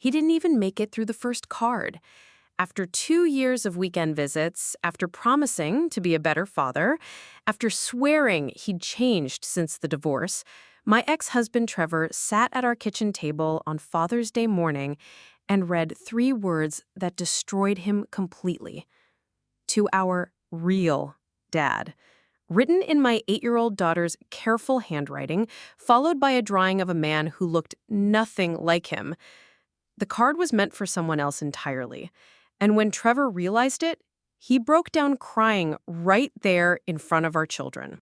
He didn't even make it through the first card. After 2 years of weekend visits, after promising to be a better father, after swearing he'd changed since the divorce, my ex-husband Trevor sat at our kitchen table on Father's Day morning and read 3 words that destroyed him completely. To our real dad. Written in my 8-year-old daughter's careful handwriting, followed by a drawing of a man who looked nothing like him. The card was meant for someone else entirely. And when Trevor realized it, he broke down crying right there in front of our children.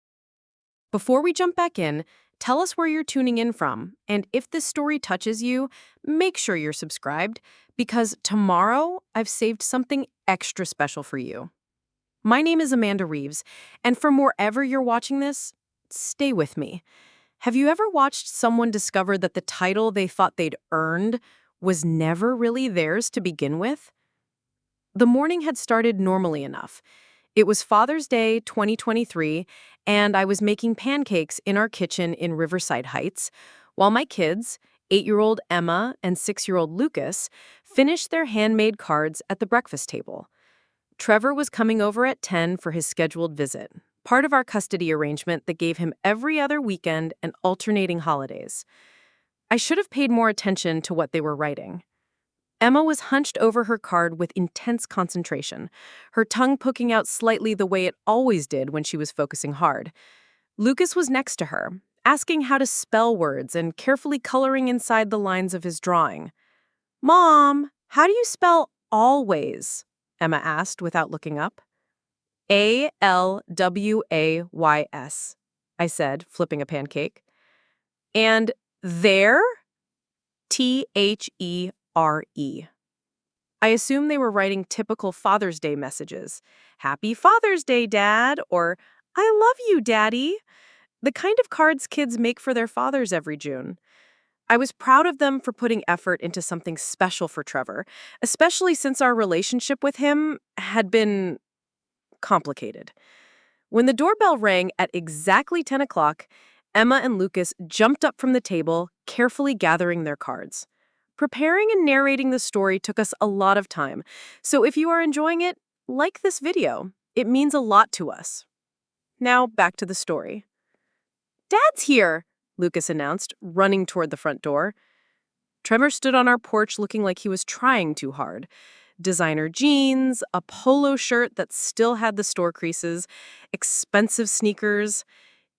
Before we jump back in, tell us where you're tuning in from. And if this story touches you, make sure you're subscribed, because tomorrow I've saved something extra special for you. My name is Amanda Reeves, and from wherever you're watching this, stay with me. Have you ever watched someone discover that the title they thought they'd earned was never really theirs to begin with? The morning had started normally enough. It was Father's Day 2023, and I was making pancakes in our kitchen in Riverside Heights, while my kids, 8-year-old Emma and 6-year-old Lucas, finished their handmade cards at the breakfast table. Trevor was coming over at 10 for his scheduled visit, part of our custody arrangement that gave him every other weekend and alternating holidays. I should have paid more attention to what they were writing. Emma was hunched over her card with intense concentration, her tongue poking out slightly the way it always did when she was focusing hard. Lucas was next to her, asking how to spell words and carefully coloring inside the lines of his drawing. "Mom, how do you spell always?" Emma asked without looking up. "Always," I said, flipping a pancake. "And there?" THERE. I assumed they were writing typical Father's Day messages. "Happy Father's Day, Dad," or "I love you, Daddy," the kind of cards kids make for their fathers every June. I was proud of them for putting effort into something special for Trevor, especially since our relationship with him had been complicated. When the doorbell rang at exactly 10 o'clock, Emma and Lucas jumped up from the table, carefully gathering their cards. Preparing and narrating the story took us a lot of time, so if you are enjoying it, like this video. It means a lot to us. Now, back to the story. "Dad's here," Lucas announced, running toward the front door. Trevor stood on our porch looking like he was trying too hard. Designer jeans, a polo shirt that still had the store creases, expensive sneakers.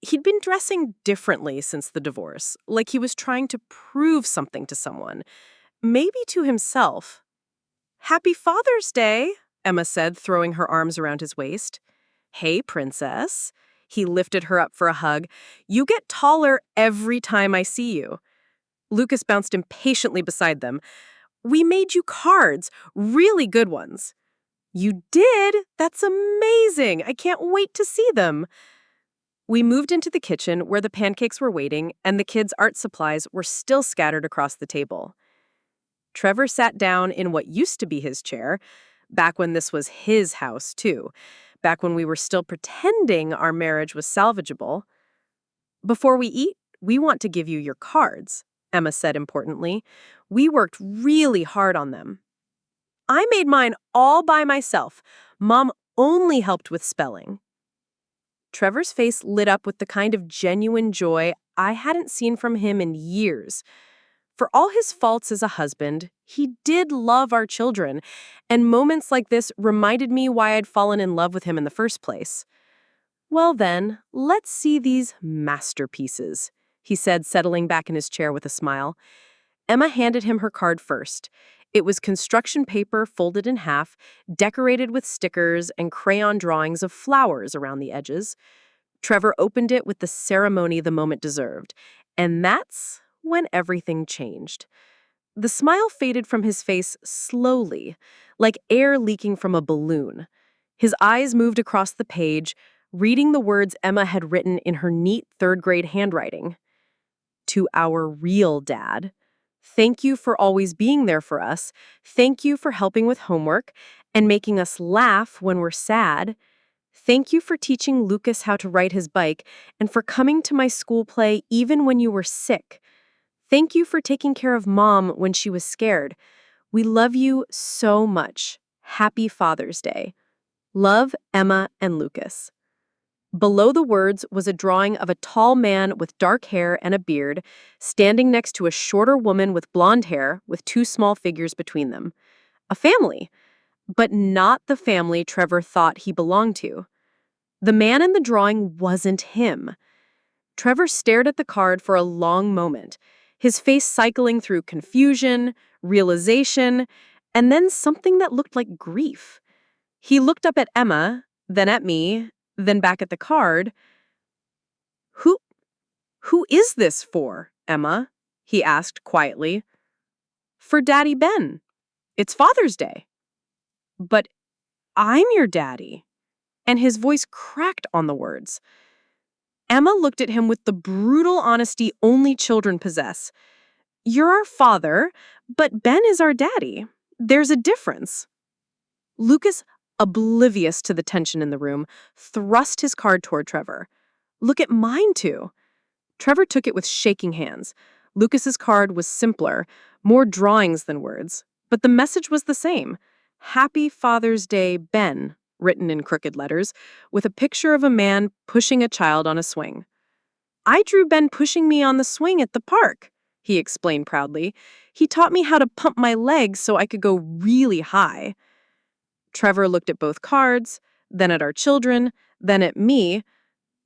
He'd been dressing differently since the divorce, like he was trying to prove something to someone, maybe to himself. "Happy Father's Day," Emma said, throwing her arms around his waist. "Hey, princess." He lifted her up for a hug. "You get taller every time I see you." Lucas bounced impatiently beside them. "We made you cards, really good ones." "You did? That's amazing. I can't wait to see them." We moved into the kitchen where the pancakes were waiting and the kids' art supplies were still scattered across the table. Trevor sat down in what used to be his chair, back when this was his house, too, back when we were still pretending our marriage was salvageable. "Before we eat, we want to give you your cards," Emma said importantly. "We worked really hard on them." "I made mine all by myself. Mom only helped with spelling." Trevor's face lit up with the kind of genuine joy I hadn't seen from him in years. For all his faults as a husband, he did love our children, and moments like this reminded me why I'd fallen in love with him in the first place. "Well then, let's see these masterpieces," he said, settling back in his chair with a smile. Emma handed him her card first. It was construction paper folded in half, decorated with stickers and crayon drawings of flowers around the edges. Trevor opened it with the ceremony the moment deserved, and that's when everything changed. The smile faded from his face slowly, like air leaking from a balloon. His eyes moved across the page, reading the words Emma had written in her neat third-grade handwriting. "To our real dad. Thank you for always being there for us. Thank you for helping with homework and making us laugh when we're sad. Thank you for teaching Lucas how to ride his bike and for coming to my school play even when you were sick. Thank you for taking care of Mom when she was scared. We love you so much. Happy Father's Day. Love, Emma and Lucas." Below the words was a drawing of a tall man with dark hair and a beard, standing next to a shorter woman with blonde hair with two small figures between them. A family, but not the family Trevor thought he belonged to. The man in the drawing wasn't him. Trevor stared at the card for a long moment, his face cycling through confusion, realization, and then something that looked like grief. He looked up at Emma, then at me, then back at the card. Who who is this for, Emma?" he asked quietly. "For Daddy Ben. It's Father's Day." "But I'm your daddy." And his voice cracked on the words. Emma looked at him with the brutal honesty only children possess. "You're our father, but Ben is our daddy. There's a difference." Lucas, oblivious to the tension in the room, thrust his card toward Trevor. "Look at mine, too." Trevor took it with shaking hands. Lucas's card was simpler, more drawings than words, but the message was the same. "Happy Father's Day, Ben," written in crooked letters, with a picture of a man pushing a child on a swing. "I drew Ben pushing me on the swing at the park," he explained proudly. "He taught me how to pump my legs so I could go really high." Trevor looked at both cards, then at our children, then at me.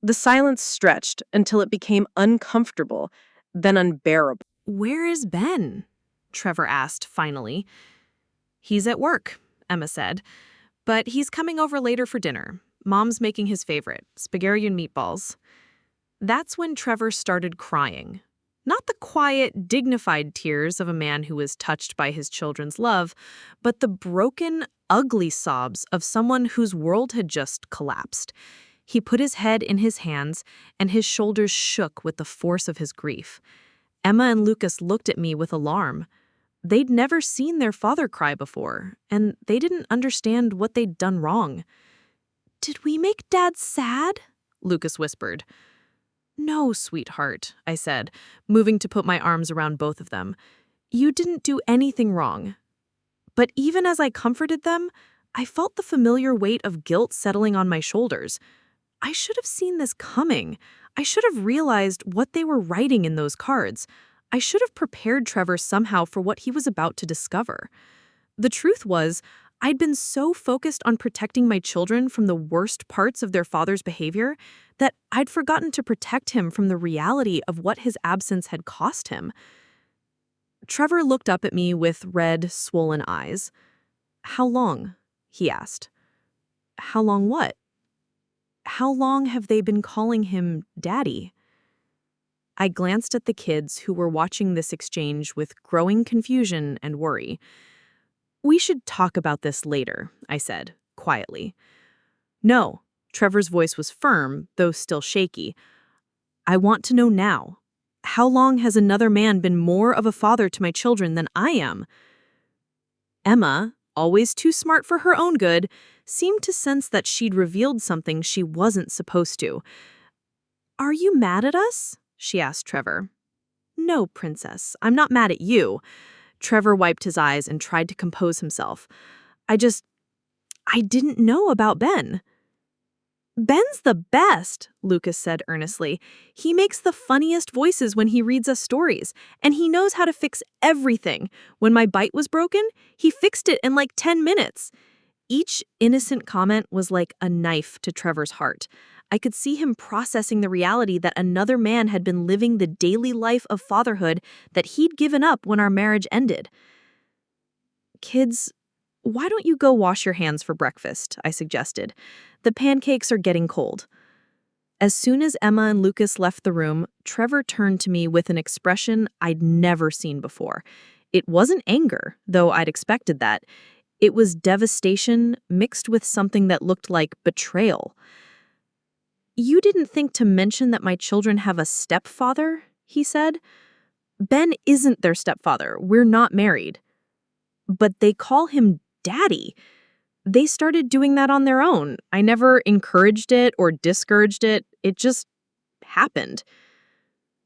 The silence stretched until it became uncomfortable, then unbearable. "Where is Ben?" Trevor asked finally. "He's at work," Emma said. "But he's coming over later for dinner. Mom's making his favorite, spaghetti and meatballs." That's when Trevor started crying. Not the quiet, dignified tears of a man who was touched by his children's love, but the broken, ugly sobs of someone whose world had just collapsed. He put his head in his hands, and his shoulders shook with the force of his grief. Emma and Lucas looked at me with alarm. They'd never seen their father cry before, and they didn't understand what they'd done wrong. "Did we make Dad sad?" Lucas whispered. "No, sweetheart," I said, moving to put my arms around both of them. "You didn't do anything wrong." But even as I comforted them, I felt the familiar weight of guilt settling on my shoulders. I should have seen this coming. I should have realized what they were writing in those cards. I should have prepared Trevor somehow for what he was about to discover. The truth was, I'd been so focused on protecting my children from the worst parts of their father's behavior that I'd forgotten to protect him from the reality of what his absence had cost him. Trevor looked up at me with red, swollen eyes. "How long?" he asked. "How long what?" "How long have they been calling him Daddy?" I glanced at the kids who were watching this exchange with growing confusion and worry. "We should talk about this later," I said, quietly. "No," Trevor's voice was firm, though still shaky. "I want to know now. How long has another man been more of a father to my children than I am?" Emma, always too smart for her own good, seemed to sense that she'd revealed something she wasn't supposed to. "Are you mad at us?" she asked Trevor. "No, Princess, I'm not mad at you." Trevor wiped his eyes and tried to compose himself. I didn't know about Ben." "Ben's the best," Lucas said earnestly. "He makes the funniest voices when he reads us stories, and he knows how to fix everything. When my bite was broken, he fixed it in like 10 minutes. Each innocent comment was like a knife to Trevor's heart. I could see him processing the reality that another man had been living the daily life of fatherhood that he'd given up when our marriage ended. "Kids, why don't you go wash your hands for breakfast?" I suggested. "The pancakes are getting cold." As soon as Emma and Lucas left the room, Trevor turned to me with an expression I'd never seen before. It wasn't anger, though I'd expected that. It was devastation mixed with something that looked like betrayal. "You didn't think to mention that my children have a stepfather?" he said. "Ben isn't their stepfather. We're not married." "But they call him Daddy." "They started doing that on their own. I never encouraged it or discouraged it. It just happened."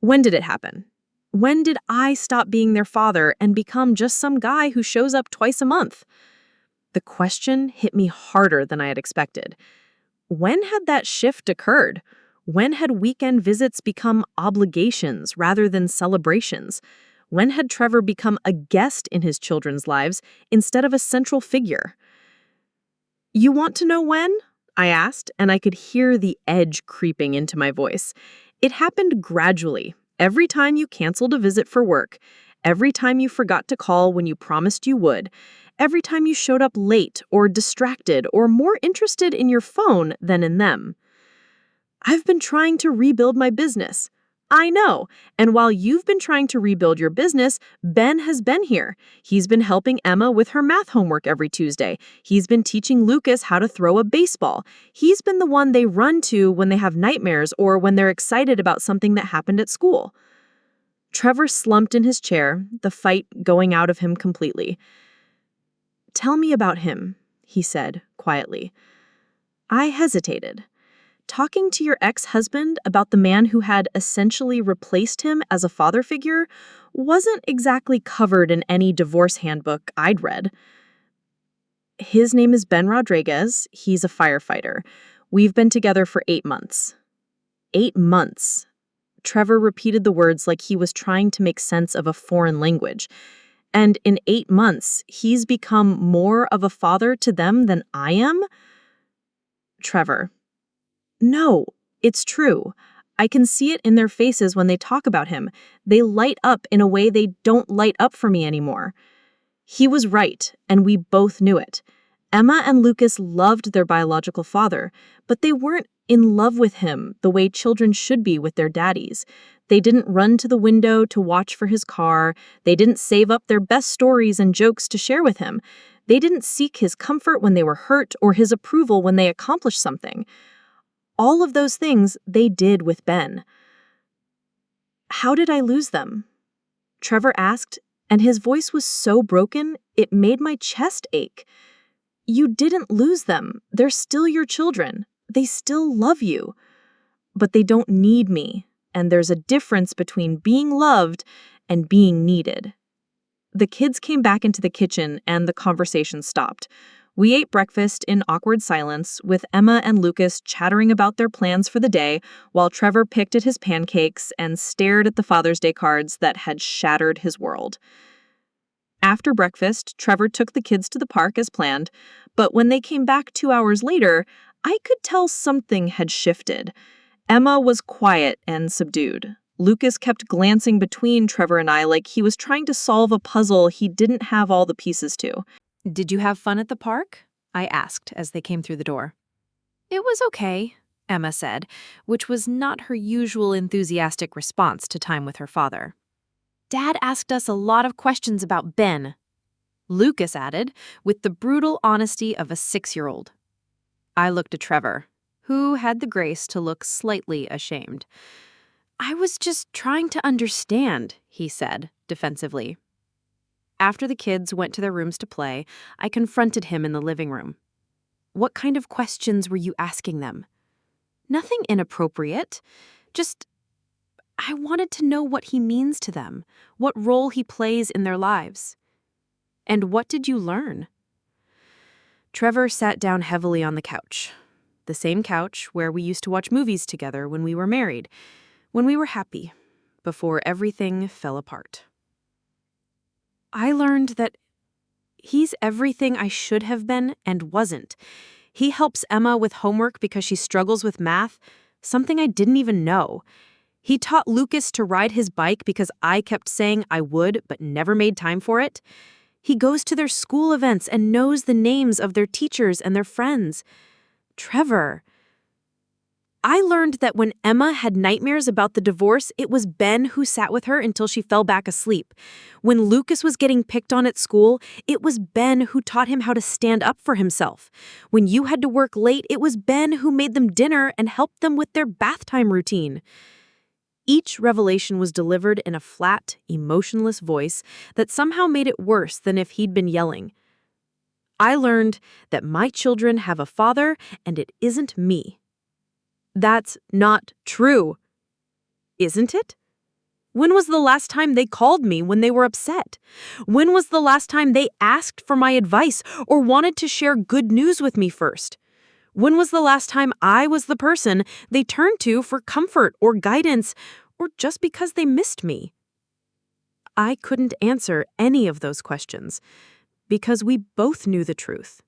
"When did it happen?" When did I stop being their father and become just some guy who shows up twice a month? The question hit me harder than I had expected. When had that shift occurred? When had weekend visits become obligations rather than celebrations? When had Trevor become a guest in his children's lives instead of a central figure? You want to know when? I asked, and I could hear the edge creeping into my voice. It happened gradually. Every time you canceled a visit for work, every time you forgot to call when you promised you would, every time you showed up late or distracted or more interested in your phone than in them. I've been trying to rebuild my business. I know. And while you've been trying to rebuild your business, Ben has been here. He's been helping Emma with her math homework every Tuesday. He's been teaching Lucas how to throw a baseball. He's been the one they run to when they have nightmares or when they're excited about something that happened at school. Trevor slumped in his chair, the fight going out of him completely. "Tell me about him," he said quietly. I hesitated. Talking to your ex-husband about the man who had essentially replaced him as a father figure wasn't exactly covered in any divorce handbook I'd read. His name is Ben Rodriguez. He's a firefighter. We've been together for 8 months. 8 months. Trevor repeated the words like he was trying to make sense of a foreign language. And in 8 months, he's become more of a father to them than I am? Trevor. No, it's true. I can see it in their faces when they talk about him. They light up in a way they don't light up for me anymore. He was right, and we both knew it. Emma and Lucas loved their biological father, but they weren't in love with him the way children should be with their daddies. They didn't run to the window to watch for his car. They didn't save up their best stories and jokes to share with him. They didn't seek his comfort when they were hurt or his approval when they accomplished something. All of those things they did with Ben. How did I lose them? Trevor asked, and his voice was so broken it made my chest ache. You didn't lose them. They're still your children. They still love you. But they don't need me, and there's a difference between being loved and being needed. The kids came back into the kitchen and the conversation stopped. We ate breakfast in awkward silence, with Emma and Lucas chattering about their plans for the day, while Trevor picked at his pancakes and stared at the Father's Day cards that had shattered his world. After breakfast, Trevor took the kids to the park as planned, but when they came back 2 hours later, I could tell something had shifted. Emma was quiet and subdued. Lucas kept glancing between Trevor and I like he was trying to solve a puzzle he didn't have all the pieces to. "Did you have fun at the park?" I asked as they came through the door. "It was okay," Emma said, which was not her usual enthusiastic response to time with her father. "Dad asked us a lot of questions about Ben," Lucas added, with the brutal honesty of a 6-year-old. I looked at Trevor, who had the grace to look slightly ashamed. "I was just trying to understand," he said, defensively. After the kids went to their rooms to play, I confronted him in the living room. "What kind of questions were you asking them?" "Nothing inappropriate. Just, I wanted to know what he means to them, what role he plays in their lives." "And what did you learn?" Trevor sat down heavily on the couch. The same couch where we used to watch movies together when we were married, when we were happy, before everything fell apart. "I learned that he's everything I should have been and wasn't. He helps Emma with homework because she struggles with math, something I didn't even know. He taught Lucas to ride his bike because I kept saying I would but never made time for it. He goes to their school events and knows the names of their teachers and their friends. Trevor, I learned that when Emma had nightmares about the divorce, it was Ben who sat with her until she fell back asleep. When Lucas was getting picked on at school, it was Ben who taught him how to stand up for himself. When you had to work late, it was Ben who made them dinner and helped them with their bath time routine." Each revelation was delivered in a flat, emotionless voice that somehow made it worse than if he'd been yelling. I learned that my children have a father and it isn't me. "That's not true." "Isn't it?" When was the last time they called me when they were upset? When was the last time they asked for my advice or wanted to share good news with me first? When was the last time I was the person they turned to for comfort or guidance, or just because they missed me? I couldn't answer any of those questions because we both knew the truth.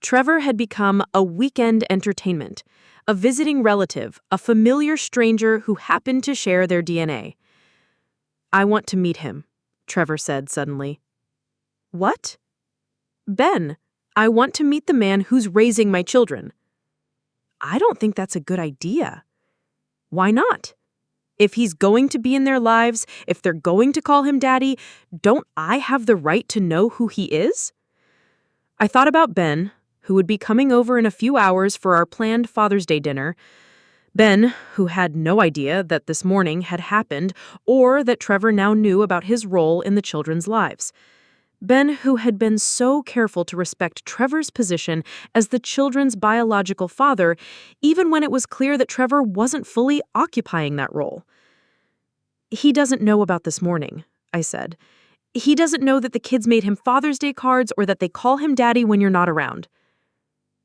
Trevor had become a weekend entertainment, a visiting relative, a familiar stranger who happened to share their DNA. I want to meet him, Trevor said suddenly. What? Ben, I want to meet the man who's raising my children. I don't think that's a good idea. Why not? If he's going to be in their lives, if they're going to call him daddy, don't I have the right to know who he is? I thought about Ben, who would be coming over in a few hours for our planned Father's Day dinner. Ben, who had no idea that this morning had happened or that Trevor now knew about his role in the children's lives. Ben, who had been so careful to respect Trevor's position as the children's biological father, even when it was clear that Trevor wasn't fully occupying that role. He doesn't know about this morning, I said. He doesn't know that the kids made him Father's Day cards or that they call him daddy when you're not around.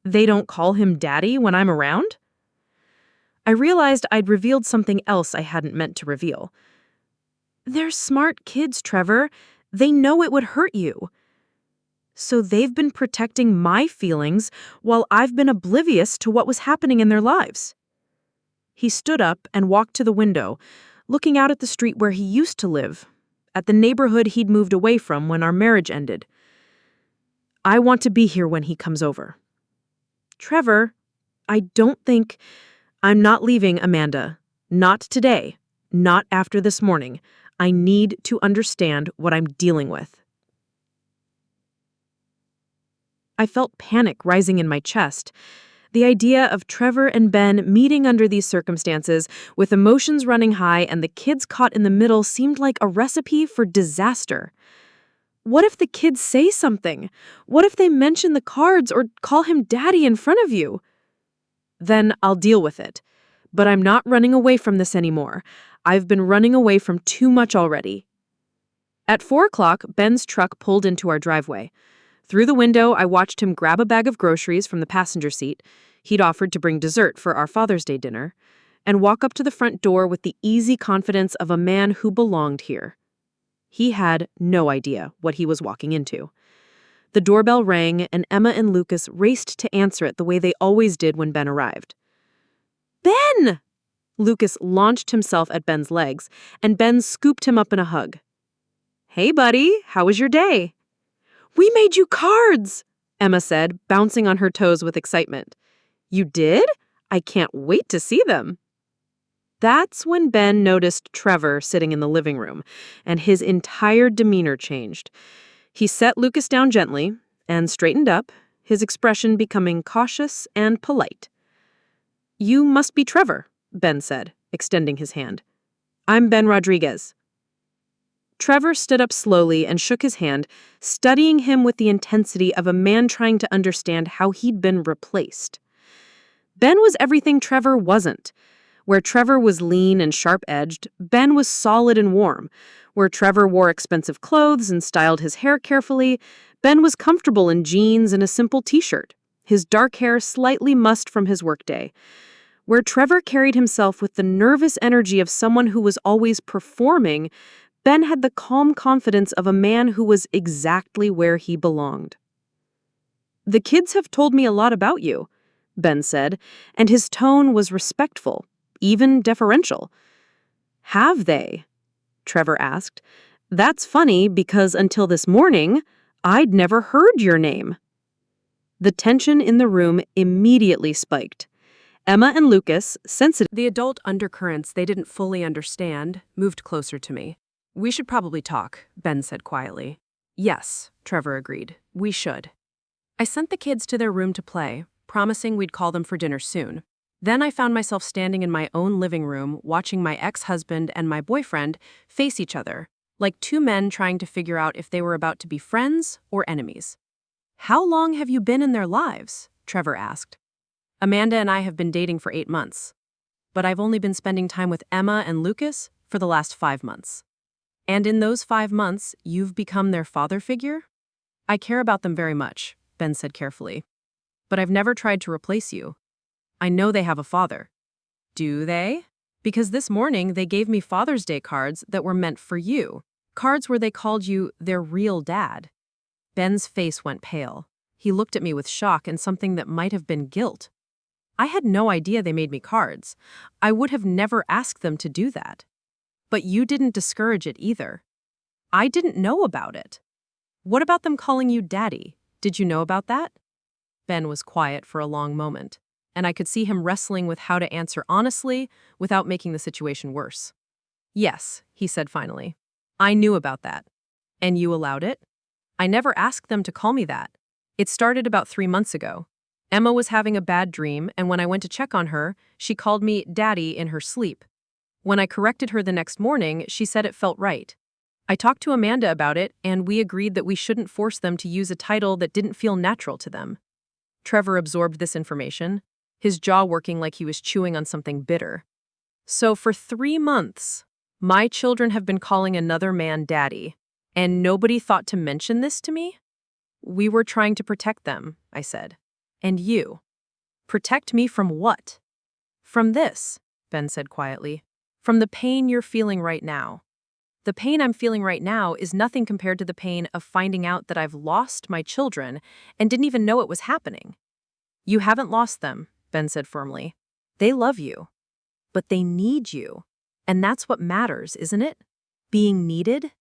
They don't call him daddy when I'm around? I realized I'd revealed something else I hadn't meant to reveal. They're smart kids, Trevor. They know it would hurt you. So they've been protecting my feelings while I've been oblivious to what was happening in their lives. He stood up and walked to the window, looking out at the street where he used to live, at the neighborhood he'd moved away from when our marriage ended. I want to be here when he comes over. Trevor, I don't think... I'm not leaving, Amanda. Not today. Not after this morning. I need to understand what I'm dealing with. I felt panic rising in my chest. The idea of Trevor and Ben meeting under these circumstances, with emotions running high and the kids caught in the middle, seemed like a recipe for disaster. What if the kids say something? What if they mention the cards or call him daddy in front of you? Then I'll deal with it. But I'm not running away from this anymore. I've been running away from too much already. At 4 o'clock, Ben's truck pulled into our driveway. Through the window, I watched him grab a bag of groceries from the passenger seat — he'd offered to bring dessert for our Father's Day dinner — and walk up to the front door with the easy confidence of a man who belonged here. He had no idea what he was walking into. The doorbell rang, and Emma and Lucas raced to answer it the way they always did when Ben arrived. Ben! Lucas launched himself at Ben's legs, and Ben scooped him up in a hug. Hey, buddy, how was your day? We made you cards, Emma said, bouncing on her toes with excitement. You did? I can't wait to see them. That's when Ben noticed Trevor sitting in the living room, and his entire demeanor changed. He set Lucas down gently and straightened up, his expression becoming cautious and polite. You must be Trevor, Ben said, extending his hand. I'm Ben Rodriguez. Trevor stood up slowly and shook his hand, studying him with the intensity of a man trying to understand how he'd been replaced. Ben was everything Trevor wasn't. Where Trevor was lean and sharp-edged, Ben was solid and warm. Where Trevor wore expensive clothes and styled his hair carefully, Ben was comfortable in jeans and a simple t-shirt, his dark hair slightly mussed from his workday. Where Trevor carried himself with the nervous energy of someone who was always performing, Ben had the calm confidence of a man who was exactly where he belonged. The kids have told me a lot about you, Ben said, and his tone was respectful, even deferential. Have they? Trevor asked. That's funny because until this morning, I'd never heard your name. The tension in the room immediately spiked. Emma and Lucas, sensitive the adult undercurrents they didn't fully understand, moved closer to me. We should probably talk, Ben said quietly. Yes, Trevor agreed. We should. I sent the kids to their room to play, promising we'd call them for dinner soon. Then I found myself standing in my own living room, watching my ex-husband and my boyfriend face each other, like two men trying to figure out if they were about to be friends or enemies. How long have you been in their lives? Trevor asked. Amanda and I have been dating for 8 months. But I've only been spending time with Emma and Lucas for the last 5 months. And in those 5 months, you've become their father figure? I care about them very much, Ben said carefully. But I've never tried to replace you. I know they have a father. Do they? Because this morning they gave me Father's Day cards that were meant for you. Cards where they called you their real dad. Ben's face went pale. He looked at me with shock and something that might have been guilt. I had no idea they made me cards. I would have never asked them to do that. But you didn't discourage it either. I didn't know about it. What about them calling you Daddy? Did you know about that? Ben was quiet for a long moment, and I could see him wrestling with how to answer honestly without making the situation worse. Yes, he said finally. I knew about that. And you allowed it? I never asked them to call me that. It started about 3 months ago. Emma was having a bad dream, and when I went to check on her, she called me Daddy in her sleep. When I corrected her the next morning, she said it felt right. I talked to Amanda about it, and we agreed that we shouldn't force them to use a title that didn't feel natural to them. Trevor absorbed this information, his jaw working like he was chewing on something bitter. So for 3 months, my children have been calling another man Daddy, and nobody thought to mention this to me? We were trying to protect them, I said. And you? Protect me from what? From this, Ben said quietly. From the pain you're feeling right now. The pain I'm feeling right now is nothing compared to the pain of finding out that I've lost my children and didn't even know it was happening. You haven't lost them, Ben said firmly. They love you. But they need you. And that's what matters, isn't it? Being needed?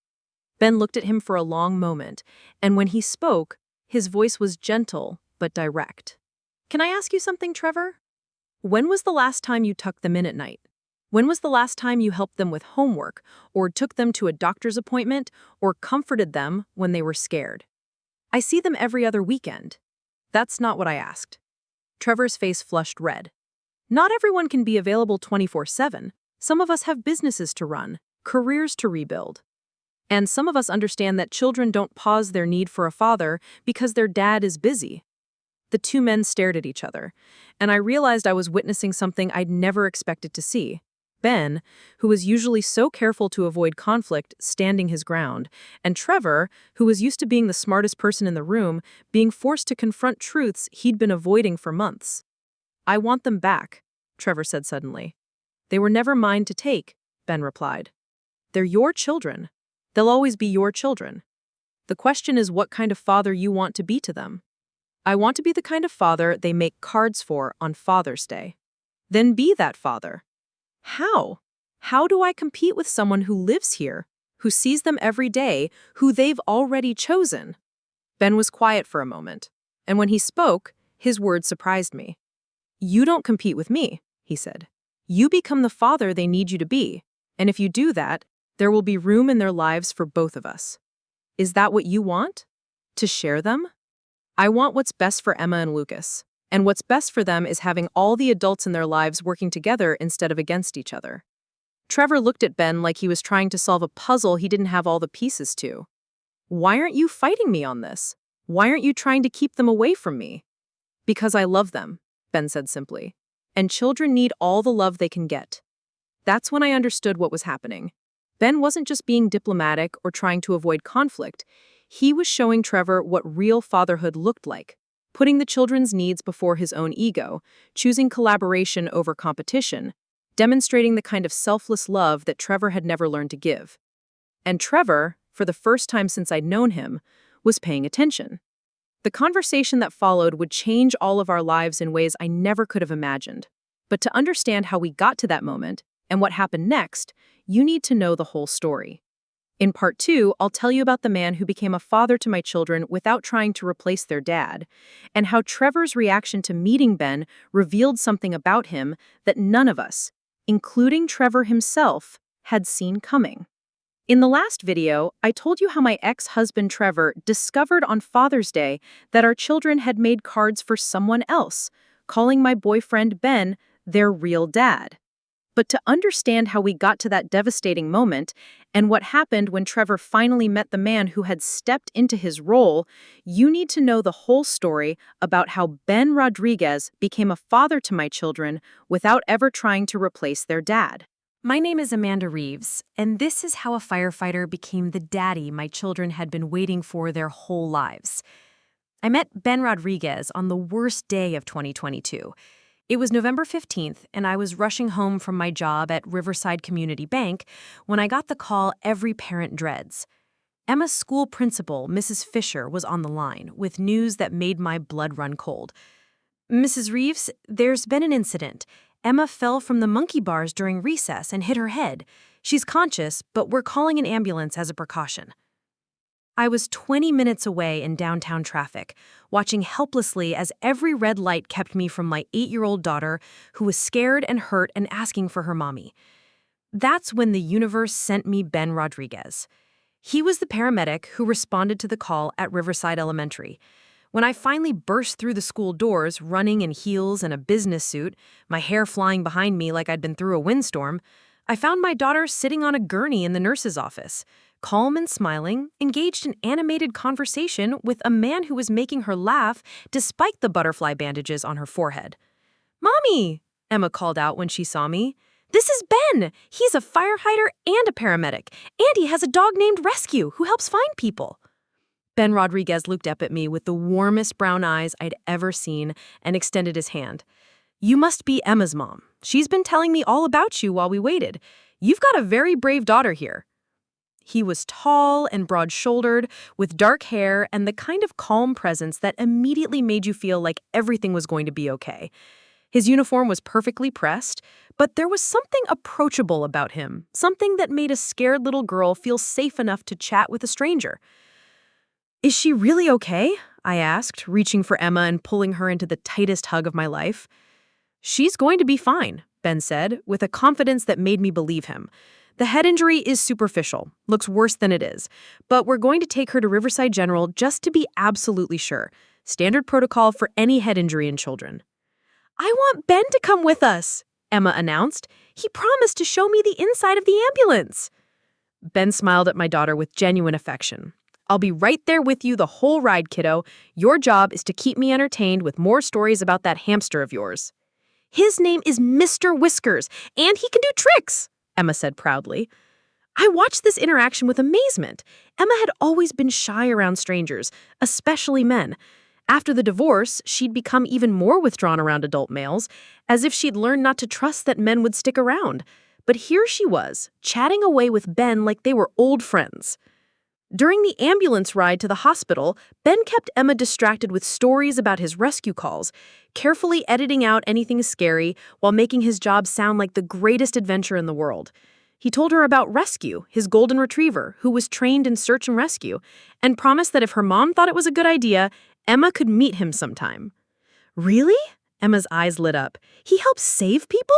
Ben looked at him for a long moment, and when he spoke, his voice was gentle but direct. Can I ask you something, Trevor? When was the last time you tucked them in at night? When was the last time you helped them with homework, or took them to a doctor's appointment, or comforted them when they were scared? I see them every other weekend. That's not what I asked. Trevor's face flushed red. Not everyone can be available 24/7. Some of us have businesses to run, careers to rebuild. And some of us understand that children don't pause their need for a father because their dad is busy. The two men stared at each other, and I realized I was witnessing something I'd never expected to see. Ben, who was usually so careful to avoid conflict, standing his ground, and Trevor, who was used to being the smartest person in the room, being forced to confront truths he'd been avoiding for months. I want them back, Trevor said suddenly. They were never mine to take, Ben replied. They're your children. They'll always be your children. The question is what kind of father you want to be to them. I want to be the kind of father they make cards for on Father's Day. Then be that father. How? How do I compete with someone who lives here, who sees them every day, who they've already chosen? Ben was quiet for a moment, and when he spoke, his words surprised me. You don't compete with me, he said. You become the father they need you to be, and if you do that, there will be room in their lives for both of us. Is that what you want? To share them? I want what's best for Emma and Lucas. And what's best for them is having all the adults in their lives working together instead of against each other. Trevor looked at Ben like he was trying to solve a puzzle he didn't have all the pieces to. Why aren't you fighting me on this? Why aren't you trying to keep them away from me? Because I love them, Ben said simply. And children need all the love they can get. That's when I understood what was happening. Ben wasn't just being diplomatic or trying to avoid conflict. He was showing Trevor what real fatherhood looked like. Putting the children's needs before his own ego, choosing collaboration over competition, demonstrating the kind of selfless love that Trevor had never learned to give. And Trevor, for the first time since I'd known him, was paying attention. The conversation that followed would change all of our lives in ways I never could have imagined. But to understand how we got to that moment and what happened next, you need to know the whole story. In part 2, I'll tell you about the man who became a father to my children without trying to replace their dad, and how Trevor's reaction to meeting Ben revealed something about him that none of us, including Trevor himself, had seen coming. In the last video, I told you how my ex-husband Trevor discovered on Father's Day that our children had made cards for someone else, calling my boyfriend Ben their real dad. But to understand how we got to that devastating moment and what happened when Trevor finally met the man who had stepped into his role, you need to know the whole story about how Ben Rodriguez became a father to my children without ever trying to replace their dad. My name is Amanda Reeves, and this is how a firefighter became the daddy my children had been waiting for their whole lives. I met Ben Rodriguez on the worst day of 2022. It was November 15th, and I was rushing home from my job at Riverside Community Bank when I got the call every parent dreads. Emma's school principal, Mrs. Fisher, was on the line with news that made my blood run cold. Mrs. Reeves, there's been an incident. Emma fell from the monkey bars during recess and hit her head. She's conscious, but we're calling an ambulance as a precaution. I was 20 minutes away in downtown traffic, watching helplessly as every red light kept me from my 8-year-old daughter, who was scared and hurt and asking for her mommy. That's when the universe sent me Ben Rodriguez. He was the paramedic who responded to the call at Riverside Elementary. When I finally burst through the school doors, running in heels and a business suit, my hair flying behind me like I'd been through a windstorm, I found my daughter sitting on a gurney in the nurse's office, calm and smiling, engaged in animated conversation with a man who was making her laugh despite the butterfly bandages on her forehead. "Mommy!" Emma called out when she saw me. "This is Ben! He's a firefighter and a paramedic, and he has a dog named Rescue who helps find people." Ben Rodriguez looked up at me with the warmest brown eyes I'd ever seen and extended his hand. "You must be Emma's mom. She's been telling me all about you while we waited. You've got a very brave daughter here." He was tall and broad-shouldered, with dark hair and the kind of calm presence that immediately made you feel like everything was going to be okay. His uniform was perfectly pressed, but there was something approachable about him, something that made a scared little girl feel safe enough to chat with a stranger. "Is she really okay?" I asked, reaching for Emma and pulling her into the tightest hug of my life. "She's going to be fine," Ben said, with a confidence that made me believe him. "The head injury is superficial, looks worse than it is, but we're going to take her to Riverside General just to be absolutely sure. Standard protocol for any head injury in children." "I want Ben to come with us," Emma announced. "He promised to show me the inside of the ambulance." Ben smiled at my daughter with genuine affection. "I'll be right there with you the whole ride, kiddo. Your job is to keep me entertained with more stories about that hamster of yours." "His name is Mr. Whiskers, and he can do tricks," Emma said proudly. I watched this interaction with amazement. Emma had always been shy around strangers, especially men. After the divorce, she'd become even more withdrawn around adult males, as if she'd learned not to trust that men would stick around. But here she was, chatting away with Ben like they were old friends. During the ambulance ride to the hospital, Ben kept Emma distracted with stories about his rescue calls, carefully editing out anything scary while making his job sound like the greatest adventure in the world. He told her about Rescue, his golden retriever, who was trained in search and rescue, and promised that if her mom thought it was a good idea, Emma could meet him sometime. "Really?" Emma's eyes lit up. "He helps save people?"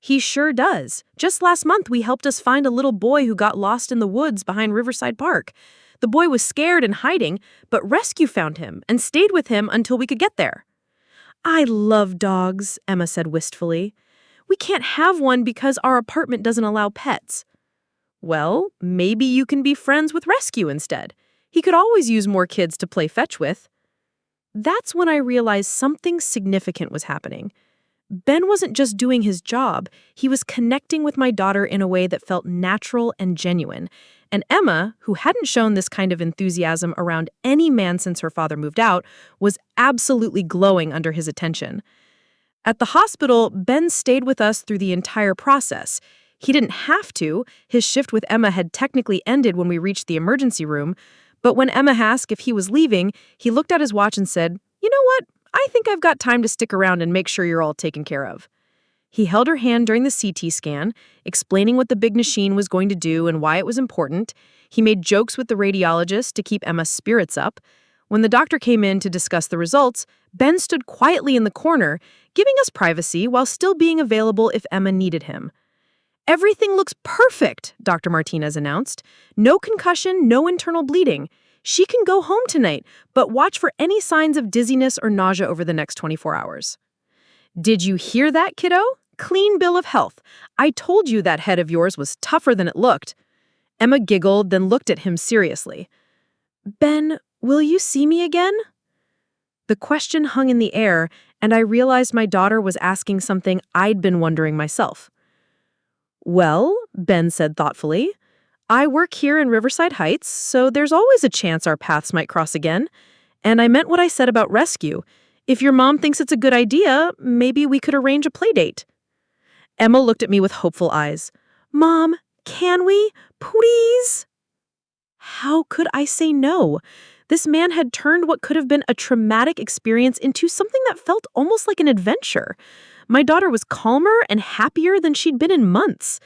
"He sure does. Just last month, we helped us find a little boy who got lost in the woods behind Riverside Park. The boy was scared and hiding, but Rescue found him and stayed with him until we could get there." "I love dogs," Emma said wistfully. "We can't have one because our apartment doesn't allow pets." "Well, maybe you can be friends with Rescue instead. He could always use more kids to play fetch with." That's when I realized something significant was happening. Ben wasn't just doing his job, he was connecting with my daughter in a way that felt natural and genuine. And Emma, who hadn't shown this kind of enthusiasm around any man since her father moved out, was absolutely glowing under his attention. At the hospital, Ben stayed with us through the entire process. He didn't have to. His shift with Emma had technically ended when we reached the emergency room. But when Emma asked if he was leaving, he looked at his watch and said, "You know what? I think I've got time to stick around and make sure you're all taken care of." He held her hand during the CT scan, explaining what the big machine was going to do and why it was important. He made jokes with the radiologist to keep Emma's spirits up. When the doctor came in to discuss the results, Ben stood quietly in the corner, giving us privacy while still being available if Emma needed him. "Everything looks perfect," Dr. Martinez announced. "No concussion, no internal bleeding. She can go home tonight, but watch for any signs of dizziness or nausea over the next 24 hours. "Did you hear that, kiddo? Clean bill of health. I told you that head of yours was tougher than it looked." Emma giggled, then looked at him seriously. "Ben, will you see me again?" The question hung in the air, and I realized my daughter was asking something I'd been wondering myself. Well, Ben said thoughtfully, I work here in Riverside Heights, so there's always a chance our paths might cross again. And I meant what I said about rescue. If your mom thinks it's a good idea, maybe we could arrange a play date. Emma looked at me with hopeful eyes. Mom, can we? Please? How could I say no? This man had turned what could have been a traumatic experience into something that felt almost like an adventure. My daughter was calmer and happier than she'd been in months.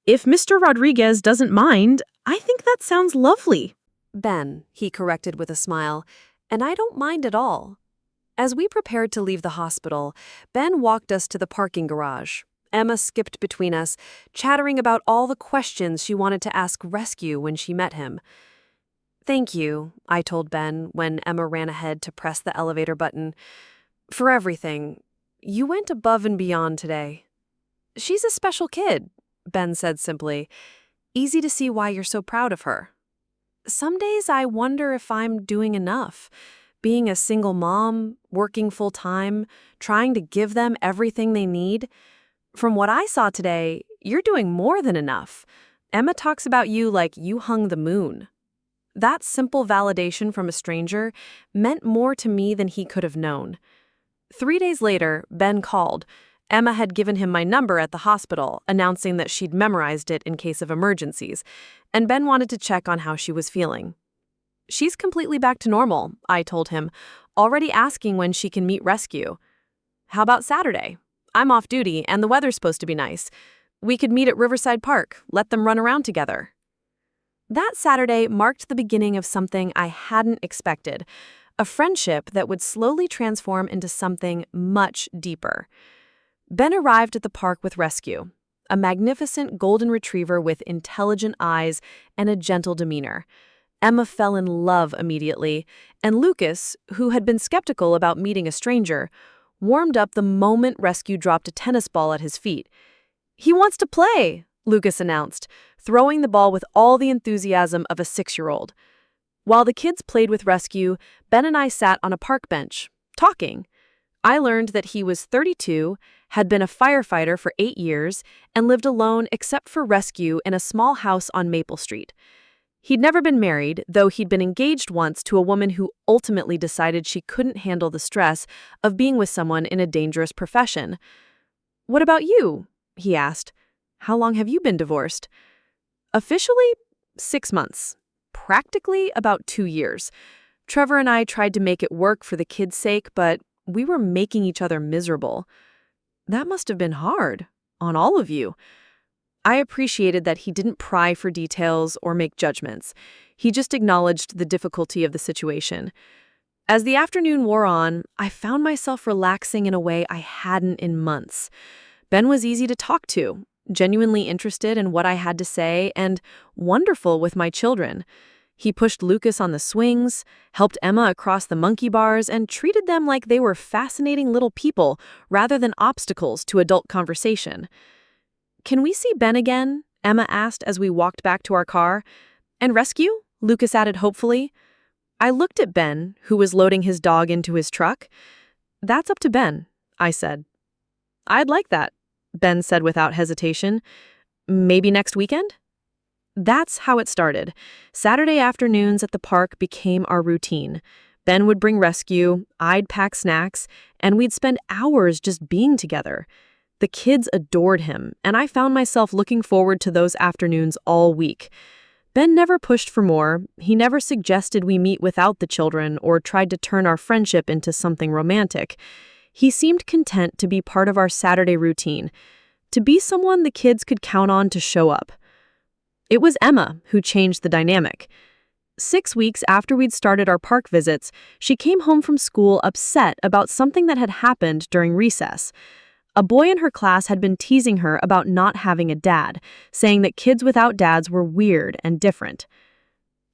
If Mr. Rodriguez doesn't mind, I think that sounds lovely. Ben, he corrected with a smile, and I don't mind at all. As we prepared to leave the hospital, Ben walked us to the parking garage. Emma skipped between us, chattering about all the questions she wanted to ask Rescue when she met him. Thank you, I told Ben when Emma ran ahead to press the elevator button. For everything. You went above and beyond today. She's a special kid, Ben said simply. Easy to see why you're so proud of her. Some days I wonder if I'm doing enough. Being a single mom, working full-time, trying to give them everything they need. From what I saw today, you're doing more than enough. Emma talks about you like you hung the moon. That simple validation from a stranger meant more to me than he could have known. 3 days later, Ben called. Emma had given him my number at the hospital, announcing that she'd memorized it in case of emergencies, and Ben wanted to check on how she was feeling. She's completely back to normal, I told him, already asking when she can meet Rescue. How about Saturday? I'm off duty, and the weather's supposed to be nice. We could meet at Riverside Park, let them run around together. That Saturday marked the beginning of something I hadn't expected, a friendship that would slowly transform into something much deeper. Ben arrived at the park with Rescue, a magnificent golden retriever with intelligent eyes and a gentle demeanor. Emma fell in love immediately, and Lucas, who had been skeptical about meeting a stranger, warmed up the moment Rescue dropped a tennis ball at his feet. He wants to play, Lucas announced, throwing the ball with all the enthusiasm of a 6-year-old. While the kids played with Rescue, Ben and I sat on a park bench, talking. I learned that he was 32, had been a firefighter for 8 years, and lived alone except for Rescue in a small house on Maple Street. He'd never been married, though he'd been engaged once to a woman who ultimately decided she couldn't handle the stress of being with someone in a dangerous profession. What about you? He asked. How long have you been divorced? Officially, 6 months. Practically about 2 years. Trevor and I tried to make it work for the kids' sake, but we were making each other miserable. That must have been hard on all of you. I appreciated that he didn't pry for details or make judgments. He just acknowledged the difficulty of the situation. As the afternoon wore on, I found myself relaxing in a way I hadn't in months. Ben was easy to talk to, genuinely interested in what I had to say, and wonderful with my children. He pushed Lucas on the swings, helped Emma across the monkey bars, and treated them like they were fascinating little people rather than obstacles to adult conversation. Can we see Ben again? Emma asked as we walked back to our car. And Rescue? Lucas added hopefully. I looked at Ben, who was loading his dog into his truck. That's up to Ben, I said. I'd like that, Ben said without hesitation. Maybe next weekend? That's how it started. Saturday afternoons at the park became our routine. Ben would bring Rescue, I'd pack snacks, and we'd spend hours just being together. The kids adored him, and I found myself looking forward to those afternoons all week. Ben never pushed for more. He never suggested we meet without the children or tried to turn our friendship into something romantic. He seemed content to be part of our Saturday routine, to be someone the kids could count on to show up. It was Emma who changed the dynamic. 6 weeks after we'd started our park visits, she came home from school upset about something that had happened during recess. A boy in her class had been teasing her about not having a dad, saying that kids without dads were weird and different.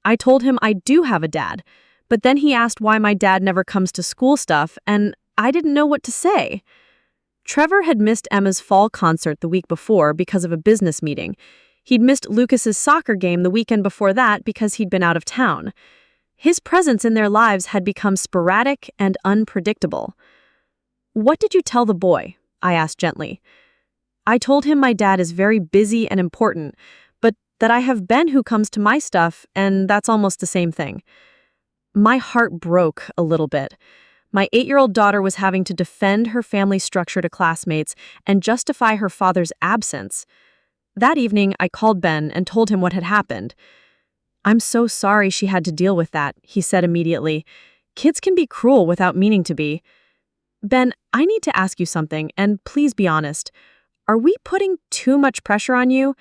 I told him I do have a dad, but then he asked why my dad never comes to school stuff, and I didn't know what to say. Trevor had missed Emma's fall concert the week before because of a business meeting. He'd missed Lucas's soccer game the weekend before that because he'd been out of town. His presence in their lives had become sporadic and unpredictable. What did you tell the boy? I asked gently. I told him my dad is very busy and important, but that I have Ben who comes to my stuff, and that's almost the same thing. My heart broke a little bit. My 8-year-old daughter was having to defend her family structure to classmates and justify her father's absence. That evening, I called Ben and told him what had happened. "I'm so sorry she had to deal with that," he said immediately. "Kids can be cruel without meaning to be." "Ben, I need to ask you something, and please be honest. Are we putting too much pressure on you?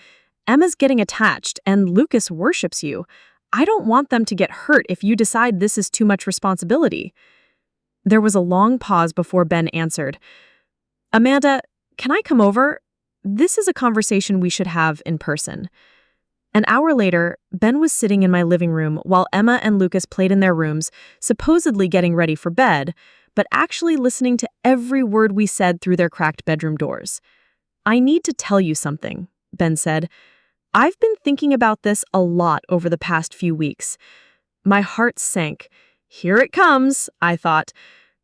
Emma's getting attached, and Lucas worships you. I don't want them to get hurt if you decide this is too much responsibility." There was a long pause before Ben answered. "Amanda, can I come over? This is a conversation we should have in person." An hour later, Ben was sitting in my living room while Emma and Lucas played in their rooms, supposedly getting ready for bed, but actually listening to every word we said through their cracked bedroom doors. "I need to tell you something," Ben said. "I've been thinking about this a lot over the past few weeks." My heart sank. Here it comes, I thought.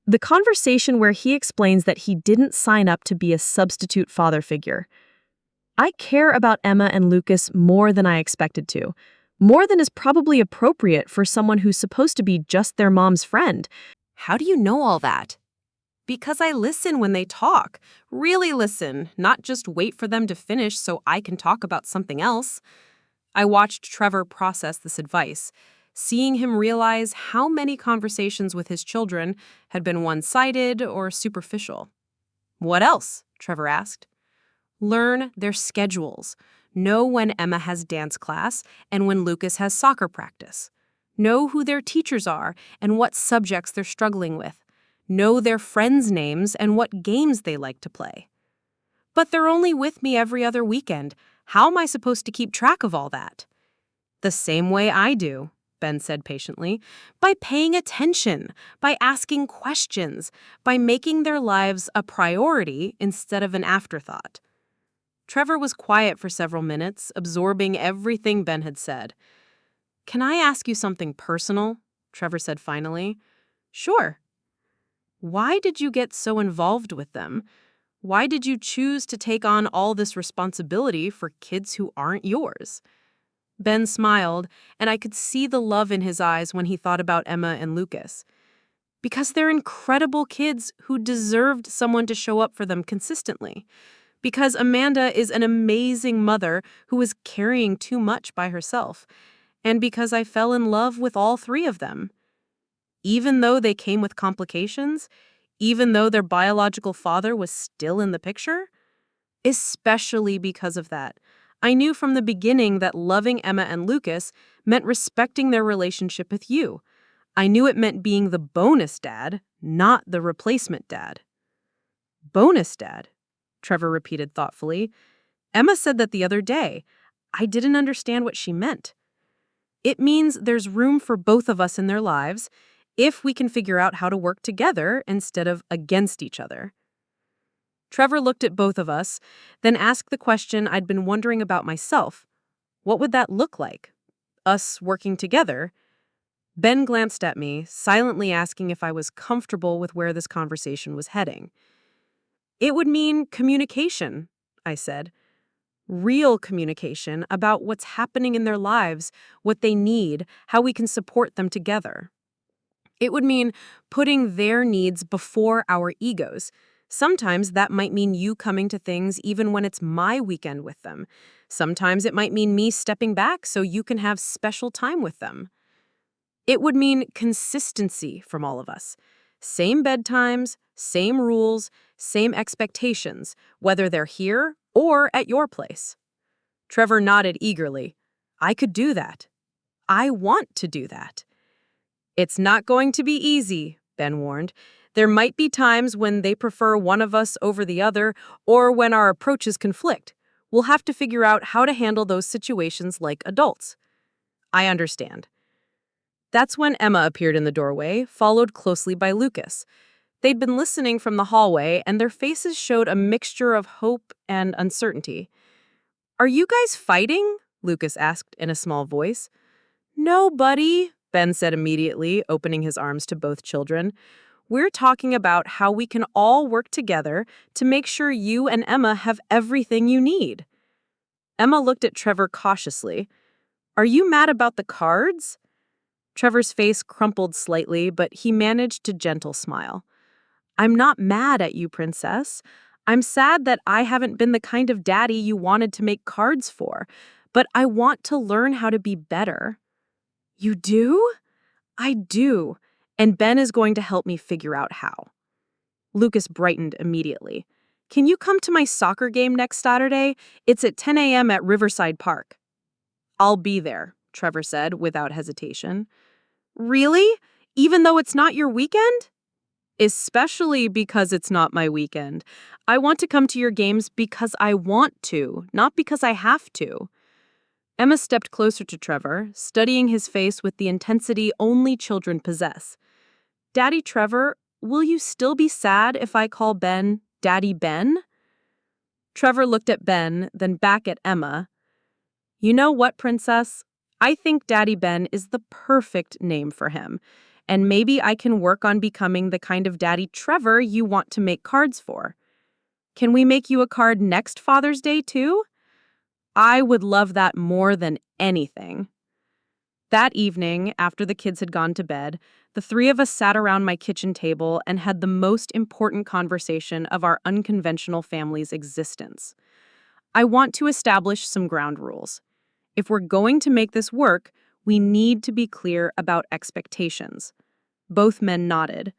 The conversation where he explains that he didn't sign up to be a substitute father figure. "I care about Emma and Lucas more than I expected to. More than is probably appropriate for someone who's supposed to be just their mom's friend." How do you know all that? "Because I listen when they talk. Really listen, not just wait for them to finish so I can talk about something else." I watched Trevor process this advice, seeing him realize how many conversations with his children had been one-sided or superficial. "What else?" Trevor asked. "Learn their schedules. Know when Emma has dance class and when Lucas has soccer practice. Know who their teachers are and what subjects they're struggling with. Know their friends' names and what games they like to play." "But they're only with me every other weekend. How am I supposed to keep track of all that?" "The same way I do," Ben said patiently, "by paying attention, by asking questions, by making their lives a priority instead of an afterthought." Trevor was quiet for several minutes, absorbing everything Ben had said. "Can I ask you something personal?" Trevor said finally. "Sure." "Why did you get so involved with them? Why did you choose to take on all this responsibility for kids who aren't yours?" Ben smiled, and I could see the love in his eyes when he thought about Emma and Lucas. "Because they're incredible kids who deserved someone to show up for them consistently. Because Amanda is an amazing mother who is carrying too much by herself. And because I fell in love with all three of them. Even though they came with complications, even though their biological father was still in the picture. Especially because of that, I knew from the beginning that loving Emma and Lucas meant respecting their relationship with you. I knew it meant being the bonus dad, not the replacement dad." "Bonus dad?" Trevor repeated thoughtfully. "Emma said that the other day. I didn't understand what she meant." "It means there's room for both of us in their lives if we can figure out how to work together instead of against each other." Trevor looked at both of us, then asked the question I'd been wondering about myself. What would that look like? Us working together? Ben glanced at me, silently asking if I was comfortable with where this conversation was heading. "It would mean communication," I said. "Real communication about what's happening in their lives, what they need, how we can support them together. It would mean putting their needs before our egos. Sometimes that might mean you coming to things even when it's my weekend with them. Sometimes it might mean me stepping back so you can have special time with them. It would mean consistency from all of us. Same bedtimes, same rules, same expectations, whether they're here or at your place." Trevor nodded eagerly. "I could do that. I want to do that." "It's not going to be easy," Ben warned. "There might be times when they prefer one of us over the other, or when our approaches conflict. We'll have to figure out how to handle those situations like adults." "I understand." That's when Emma appeared in the doorway, followed closely by Lucas. They'd been listening from the hallway, and their faces showed a mixture of hope and uncertainty. "Are you guys fighting?" Lucas asked in a small voice. "No, buddy," Ben said immediately, opening his arms to both children. We're talking about how we can all work together to make sure you and Emma have everything you need. Emma looked at Trevor cautiously. Are you mad about the cards? Trevor's face crumpled slightly, but he managed to gentle smile. I'm not mad at you, Princess. I'm sad that I haven't been the kind of daddy you wanted to make cards for, but I want to learn how to be better. You do? I do, and Ben is going to help me figure out how. Lucas brightened immediately. Can you come to my soccer game next Saturday? It's at 10 a.m. at Riverside Park. I'll be there, Trevor said without hesitation. Really? Even though it's not your weekend? Especially because it's not my weekend. I want to come to your games because I want to, not because I have to. Emma stepped closer to Trevor, studying his face with the intensity only children possess. Daddy Trevor, will you still be sad if I call Ben Daddy Ben? Trevor looked at Ben, then back at Emma. You know what, Princess? I think Daddy Ben is the perfect name for him, and maybe I can work on becoming the kind of Daddy Trevor you want to make cards for. Can we make you a card next Father's Day, too? I would love that more than anything. That evening, after the kids had gone to bed, the three of us sat around my kitchen table and had the most important conversation of our unconventional family's existence. I want to establish some ground rules. If we're going to make this work, we need to be clear about expectations. Both men nodded.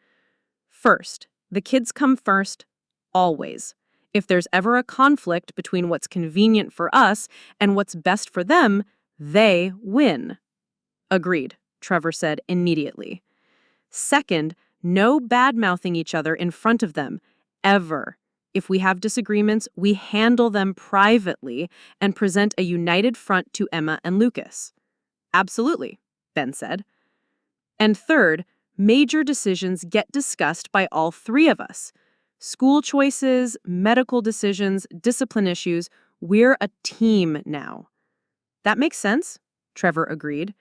First, the kids come first, always. If there's ever a conflict between what's convenient for us and what's best for them, they win. Agreed, Trevor said immediately. Second, no bad-mouthing each other in front of them, ever. If we have disagreements, we handle them privately and present a united front to Emma and Lucas. Absolutely, Ben said. And third, major decisions get discussed by all three of us. School choices, medical decisions, discipline issues, we're a team now. That makes sense, Trevor agreed.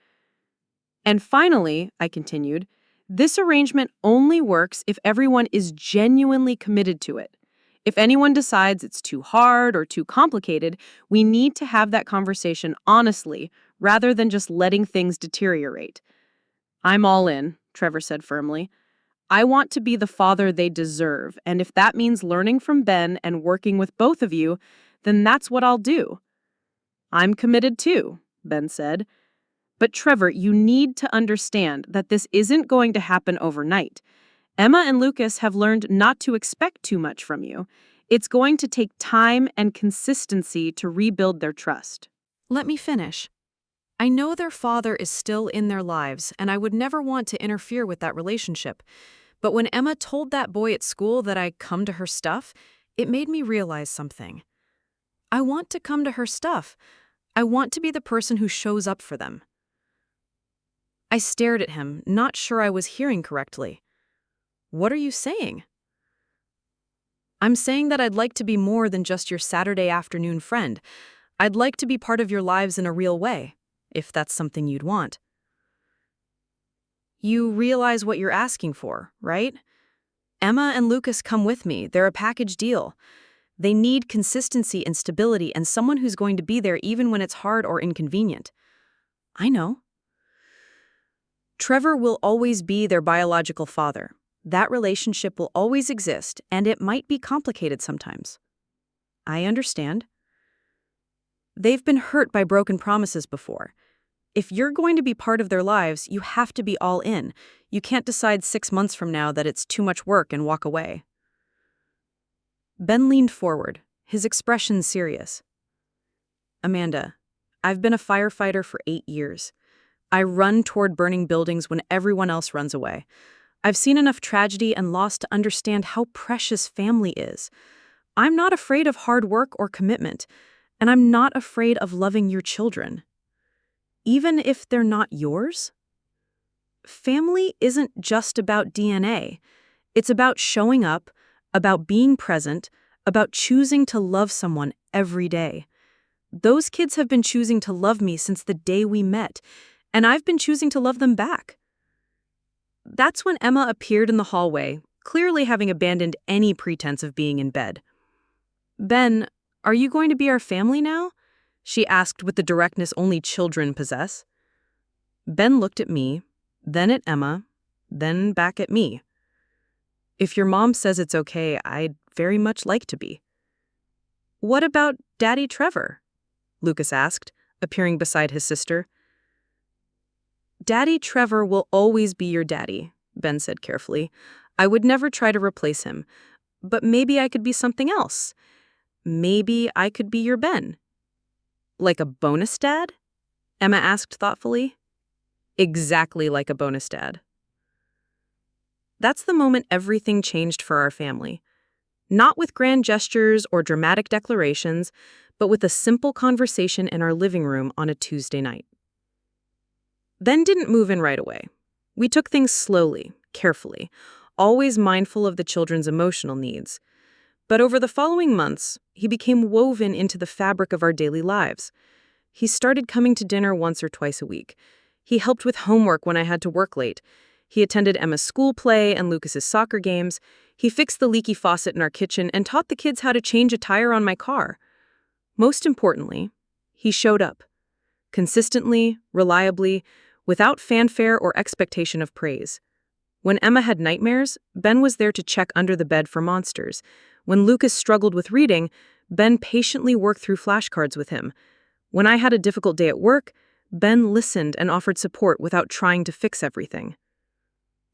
And finally, I continued, this arrangement only works if everyone is genuinely committed to it. If anyone decides it's too hard or too complicated, we need to have that conversation honestly, rather than just letting things deteriorate. I'm all in, Trevor said firmly. I want to be the father they deserve, and if that means learning from Ben and working with both of you, then that's what I'll do. I'm committed too, Ben said. But Trevor, you need to understand that this isn't going to happen overnight. Emma and Lucas have learned not to expect too much from you. It's going to take time and consistency to rebuild their trust. Let me finish. I know their father is still in their lives, and I would never want to interfere with that relationship. But when Emma told that boy at school that I come to her stuff, it made me realize something. I want to come to her stuff. I want to be the person who shows up for them. I stared at him, not sure I was hearing correctly. What are you saying? I'm saying that I'd like to be more than just your Saturday afternoon friend. I'd like to be part of your lives in a real way, if that's something you'd want. You realize what you're asking for, right? Emma and Lucas come with me. They're a package deal. They need consistency and stability and someone who's going to be there even when it's hard or inconvenient. I know. Trevor will always be their biological father. That relationship will always exist, and it might be complicated sometimes. I understand. They've been hurt by broken promises before. If you're going to be part of their lives, you have to be all in. You can't decide 6 months from now that it's too much work and walk away. Ben leaned forward, his expression serious. Amanda, I've been a firefighter for 8 years. I run toward burning buildings when everyone else runs away. I've seen enough tragedy and loss to understand how precious family is. I'm not afraid of hard work or commitment, and I'm not afraid of loving your children. Even if they're not yours? Family isn't just about DNA. It's about showing up, about being present, about choosing to love someone every day. Those kids have been choosing to love me since the day we met, and I've been choosing to love them back. That's when Emma appeared in the hallway, clearly having abandoned any pretense of being in bed. "Ben, are you going to be our family now?" she asked with the directness only children possess. Ben looked at me, then at Emma, then back at me. "If your mom says it's okay, I'd very much like to be." "What about Daddy Trevor?" Lucas asked, appearing beside his sister. "Daddy Trevor will always be your daddy," Ben said carefully. "I would never try to replace him. But maybe I could be something else. Maybe I could be your Ben." "Like a bonus dad?" Emma asked thoughtfully. "Exactly like a bonus dad." That's the moment everything changed for our family. Not with grand gestures or dramatic declarations, but with a simple conversation in our living room on a Tuesday night. Ben didn't move in right away. We took things slowly, carefully, always mindful of the children's emotional needs. But over the following months, he became woven into the fabric of our daily lives. He started coming to dinner once or twice a week. He helped with homework when I had to work late. He attended Emma's school play and Lucas's soccer games. He fixed the leaky faucet in our kitchen and taught the kids how to change a tire on my car. Most importantly, he showed up. Consistently, reliably, without fanfare or expectation of praise. When Emma had nightmares, Ben was there to check under the bed for monsters. When Lucas struggled with reading, Ben patiently worked through flashcards with him. When I had a difficult day at work, Ben listened and offered support without trying to fix everything.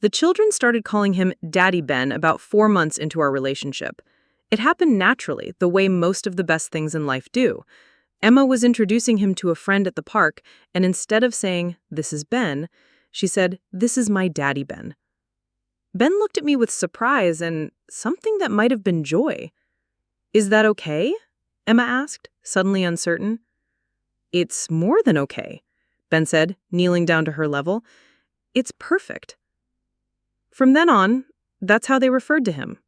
The children started calling him Daddy Ben about 4 months into our relationship. It happened naturally, the way most of the best things in life do. Emma was introducing him to a friend at the park, and instead of saying, "This is Ben," she said, "This is my Daddy Ben." Ben looked at me with surprise and something that might have been joy. "Is that okay?" Emma asked, suddenly uncertain. "It's more than okay," Ben said, kneeling down to her level. "It's perfect." From then on, that's how they referred to him.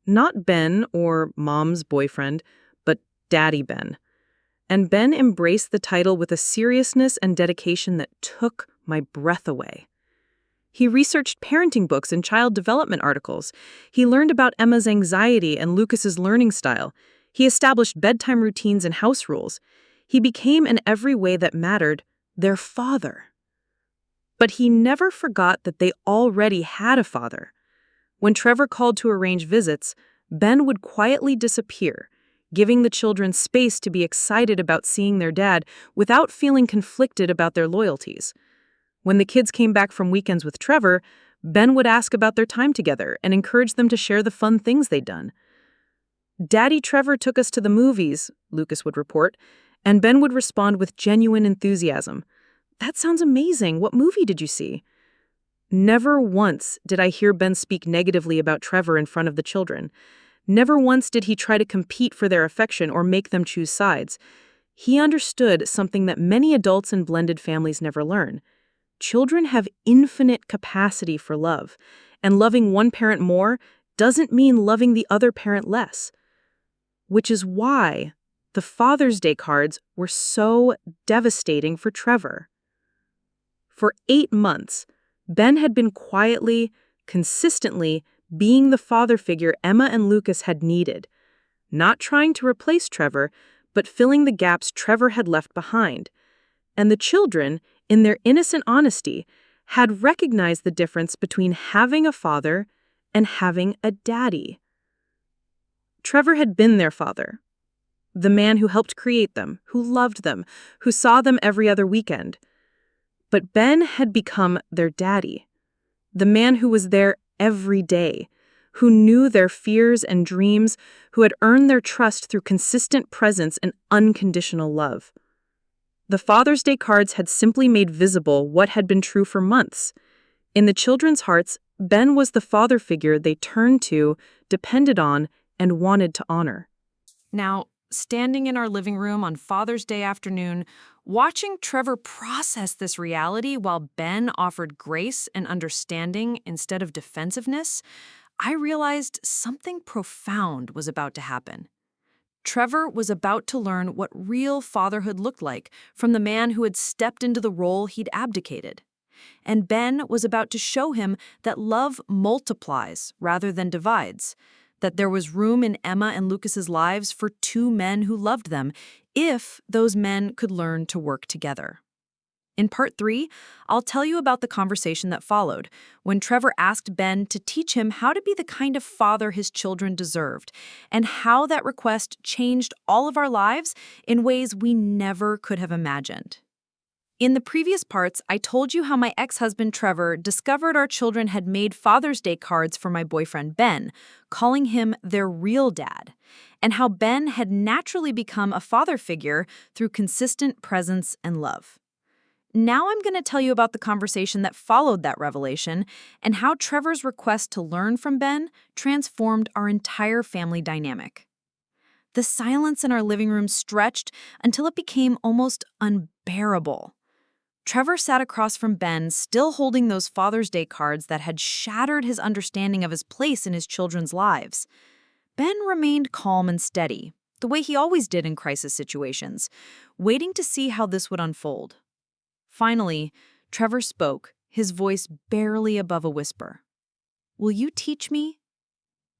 Not Ben or Mom's boyfriend, but Daddy Ben. And Ben embraced the title with a seriousness and dedication that took my breath away. He researched parenting books and child development articles. He learned about Emma's anxiety and Lucas's learning style. He established bedtime routines and house rules. He became, in every way that mattered, their father. But he never forgot that they already had a father. When Trevor called to arrange visits, Ben would quietly disappear, giving the children space to be excited about seeing their dad without feeling conflicted about their loyalties. When the kids came back from weekends with Trevor, Ben would ask about their time together and encourage them to share the fun things they'd done. "Daddy Trevor took us to the movies," Lucas would report, and Ben would respond with genuine enthusiasm. "That sounds amazing. What movie did you see?" Never once did I hear Ben speak negatively about Trevor in front of the children. Never once did he try to compete for their affection or make them choose sides. He understood something that many adults in blended families never learn. Children have infinite capacity for love, and loving one parent more doesn't mean loving the other parent less. Which is why the Father's Day cards were so devastating for Trevor. For 8 months, Ben had been quietly, consistently being the father figure Emma and Lucas had needed, not trying to replace Trevor, but filling the gaps Trevor had left behind. And the children, in their innocent honesty, had recognized the difference between having a father and having a daddy. Trevor had been their father, the man who helped create them, who loved them, who saw them every other weekend. But Ben had become their daddy, the man who was there every day, who knew their fears and dreams, who had earned their trust through consistent presence and unconditional love. The Father's Day cards had simply made visible what had been true for months. In the children's hearts, Ben was the father figure they turned to, depended on, and wanted to honor. Now, standing in our living room on Father's Day afternoon, watching Trevor process this reality while Ben offered grace and understanding instead of defensiveness, I realized something profound was about to happen. Trevor was about to learn what real fatherhood looked like from the man who had stepped into the role he'd abdicated. And Ben was about to show him that love multiplies rather than divides, that there was room in Emma and Lucas's lives for two men who loved them, if those men could learn to work together. In part 3, I'll tell you about the conversation that followed, when Trevor asked Ben to teach him how to be the kind of father his children deserved, and how that request changed all of our lives in ways we never could have imagined. In the previous parts, I told you how my ex-husband Trevor discovered our children had made Father's Day cards for my boyfriend Ben, calling him their real dad, and how Ben had naturally become a father figure through consistent presence and love. Now I'm going to tell you about the conversation that followed that revelation and how Trevor's request to learn from Ben transformed our entire family dynamic. The silence in our living room stretched until it became almost unbearable. Trevor sat across from Ben, still holding those Father's Day cards that had shattered his understanding of his place in his children's lives. Ben remained calm and steady, the way he always did in crisis situations, waiting to see how this would unfold. Finally, Trevor spoke, his voice barely above a whisper. "Will you teach me?"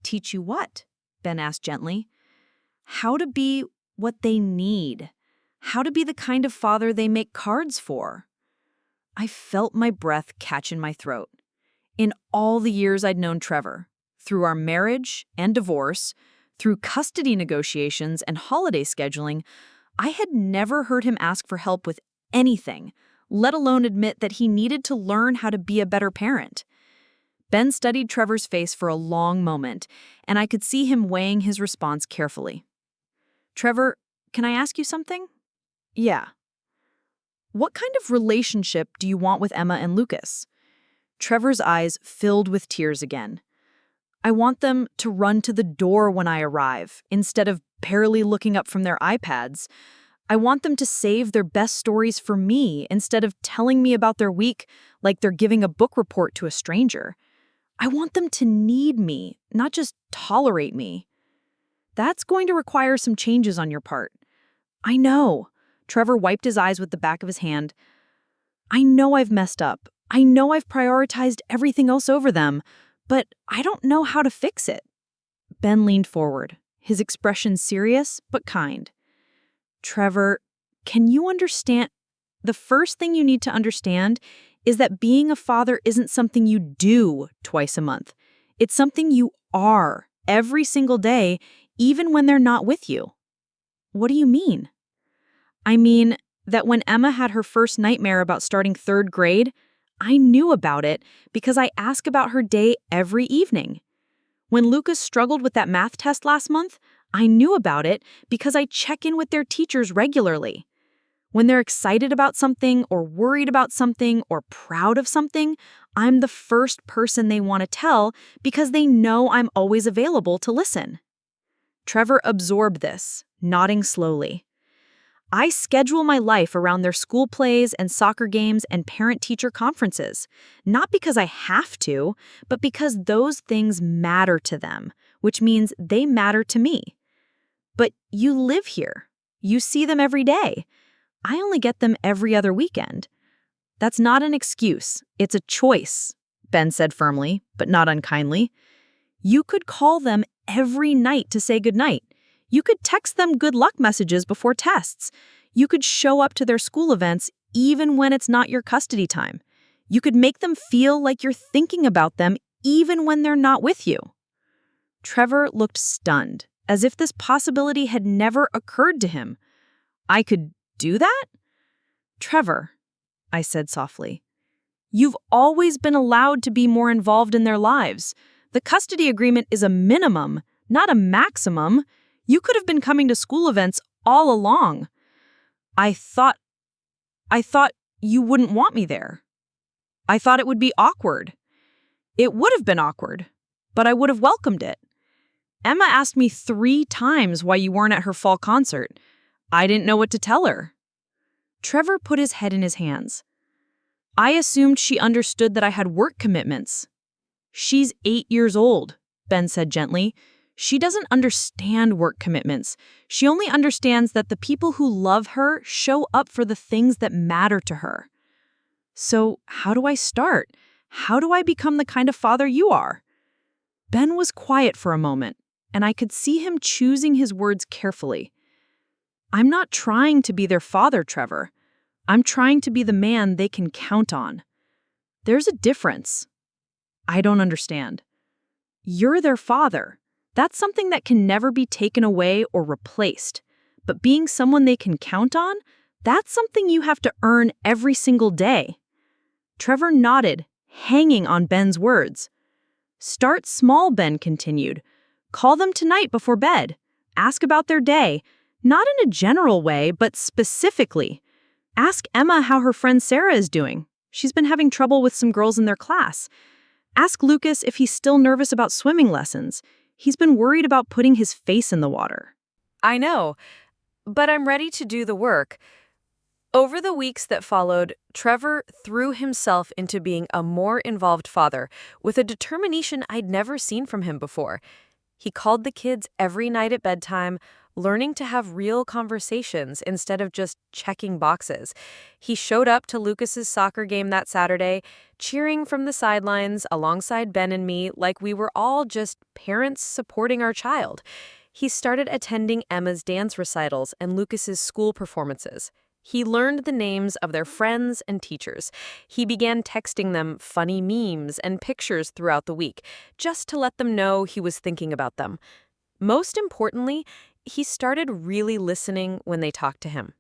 "Teach you what?" Ben asked gently. "How to be what they need. How to be the kind of father they make cards for." I felt my breath catch in my throat. In all the years I'd known Trevor, through our marriage and divorce, through custody negotiations and holiday scheduling, I had never heard him ask for help with anything, let alone admit that he needed to learn how to be a better parent. Ben studied Trevor's face for a long moment, and I could see him weighing his response carefully. "Trevor, can I ask you something?" "Yeah." "What kind of relationship do you want with Emma and Lucas?" Trevor's eyes filled with tears again. "I want them to run to the door when I arrive, instead of barely looking up from their iPads. I want them to save their best stories for me instead of telling me about their week like they're giving a book report to a stranger. I want them to need me, not just tolerate me." "That's going to require some changes on your part." "I know." Trevor wiped his eyes with the back of his hand. "I know I've messed up. I know I've prioritized everything else over them, but I don't know how to fix it." Ben leaned forward, his expression serious but kind. "Trevor, can you understand? The first thing you need to understand is that being a father isn't something you do twice a month. It's something you are every single day, even when they're not with you." "What do you mean?" "I mean that when Emma had her first nightmare about starting 3rd grade, I knew about it because I ask about her day every evening. When Lucas struggled with that math test last month, I knew about it because I check in with their teachers regularly. When they're excited about something or worried about something or proud of something, I'm the first person they want to tell because they know I'm always available to listen." Trevor absorbed this, nodding slowly. "I schedule my life around their school plays and soccer games and parent-teacher conferences, not because I have to, but because those things matter to them, which means they matter to me. But you live here. You see them every day. I only get them every other weekend." "That's not an excuse. It's a choice," Ben said firmly, but not unkindly. "You could call them every night to say goodnight. You could text them good luck messages before tests. You could show up to their school events even when it's not your custody time. You could make them feel like you're thinking about them even when they're not with you." Trevor looked stunned, as if this possibility had never occurred to him. "I could do that?" "Trevor," I said softly, "you've always been allowed to be more involved in their lives. The custody agreement is a minimum, not a maximum. You could have been coming to school events all along." I thought you wouldn't want me there. I thought it would be awkward." "It would have been awkward, but I would have welcomed it. Emma asked me 3 times why you weren't at her fall concert. I didn't know what to tell her." Trevor put his head in his hands. "I assumed she understood that I had work commitments." "She's 8 years old," Ben said gently. "She doesn't understand work commitments. She only understands that the people who love her show up for the things that matter to her." So, how do I start? How do I become the kind of father you are? Ben was quiet for a moment, and I could see him choosing his words carefully. I'm not trying to be their father, Trevor. I'm trying to be the man they can count on. There's a difference. I don't understand. You're their father. That's something that can never be taken away or replaced. But being someone they can count on, that's something you have to earn every single day. Trevor nodded, hanging on Ben's words. Start small, Ben continued. Call them tonight before bed. Ask about their day. Not in a general way, but specifically. Ask Emma how her friend Sarah is doing. She's been having trouble with some girls in their class. Ask Lucas if he's still nervous about swimming lessons. He's been worried about putting his face in the water. I know, but I'm ready to do the work. Over the weeks that followed, Trevor threw himself into being a more involved father with a determination I'd never seen from him before. He called the kids every night at bedtime, learning to have real conversations instead of just checking boxes. He showed up to Lucas's soccer game that Saturday, cheering from the sidelines alongside Ben and me like we were all just parents supporting our child. He started attending Emma's dance recitals and Lucas's school performances. He learned the names of their friends and teachers. He began texting them funny memes and pictures throughout the week, just to let them know he was thinking about them. Most importantly, he started really listening when they talked to him.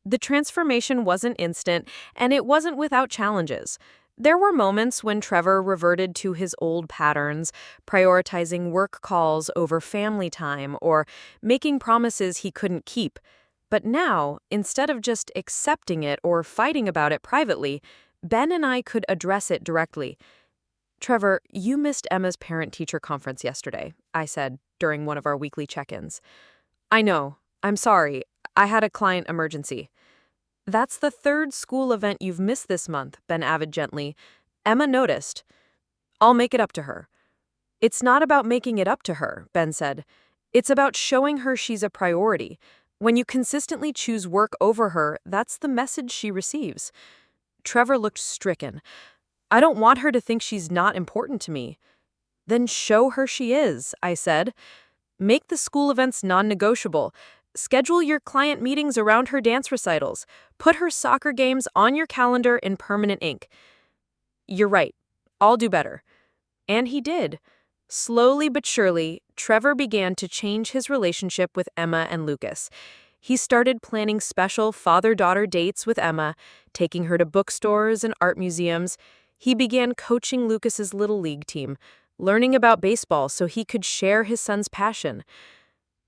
The transformation wasn't instant, and it wasn't without challenges. There were moments when Trevor reverted to his old patterns, prioritizing work calls over family time or making promises he couldn't keep. But now, instead of just accepting it or fighting about it privately, Ben and I could address it directly. Trevor, you missed Emma's parent-teacher conference yesterday, I said during one of our weekly check-ins. I know. I'm sorry. I had a client emergency. That's the third school event you've missed this month, Ben added gently. Emma noticed. I'll make it up to her. It's not about making it up to her, Ben said. It's about showing her she's a priority. When you consistently choose work over her, that's the message she receives. Trevor looked stricken. I don't want her to think she's not important to me. Then show her she is, I said. Make the school events non-negotiable. Schedule your client meetings around her dance recitals. Put her soccer games on your calendar in permanent ink. You're right. I'll do better. And he did. Slowly but surely, Trevor began to change his relationship with Emma and Lucas. He started planning special father-daughter dates with Emma, taking her to bookstores and art museums. He began coaching Lucas's Little League team, learning about baseball so he could share his son's passion.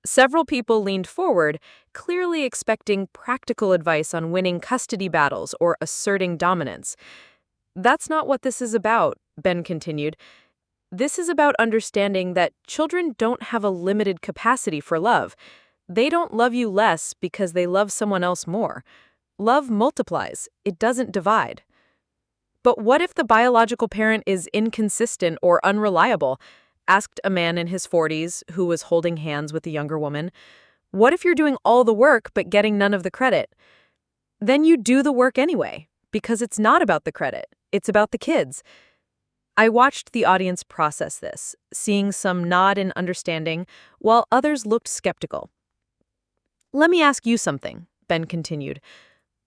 Several people leaned forward, clearly expecting practical advice on winning custody battles or asserting dominance. That's not what this is about, Ben continued. This is about understanding that children don't have a limited capacity for love. They don't love you less because they love someone else more. Love multiplies, it doesn't divide. But what if the biological parent is inconsistent or unreliable? Asked a man in his 40s who was holding hands with a younger woman. What if you're doing all the work but getting none of the credit? Then you do the work anyway, because it's not about the credit, it's about the kids. I watched the audience process this, seeing some nod in understanding, while others looked skeptical. Let me ask you something, Ben continued.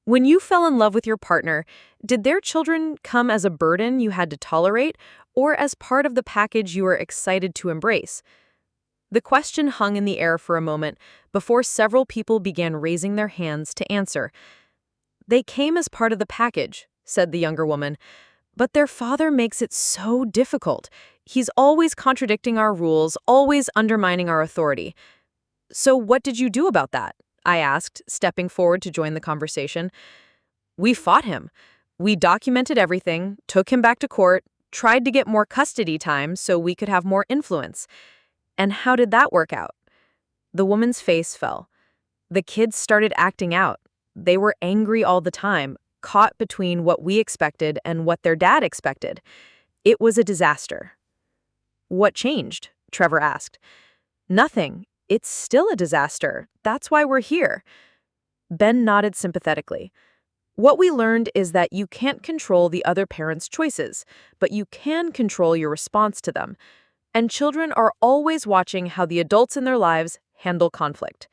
When you fell in love with your partner, did their children come as a burden you had to tolerate, or as part of the package you were excited to embrace? The question hung in the air for a moment before several people began raising their hands to answer. They came as part of the package, said the younger woman. But their father makes it so difficult. He's always contradicting our rules, always undermining our authority. So what did you do about that? I asked, stepping forward to join the conversation. We fought him. We documented everything, took him back to court, tried to get more custody time so we could have more influence. And how did that work out? The woman's face fell. The kids started acting out. They were angry all the time, caught between what we expected and what their dad expected. It was a disaster. What changed? Trevor asked. Nothing. It's still a disaster. That's why we're here. Ben nodded sympathetically. What we learned is that you can't control the other parent's choices, but you can control your response to them. And children are always watching how the adults in their lives handle conflict.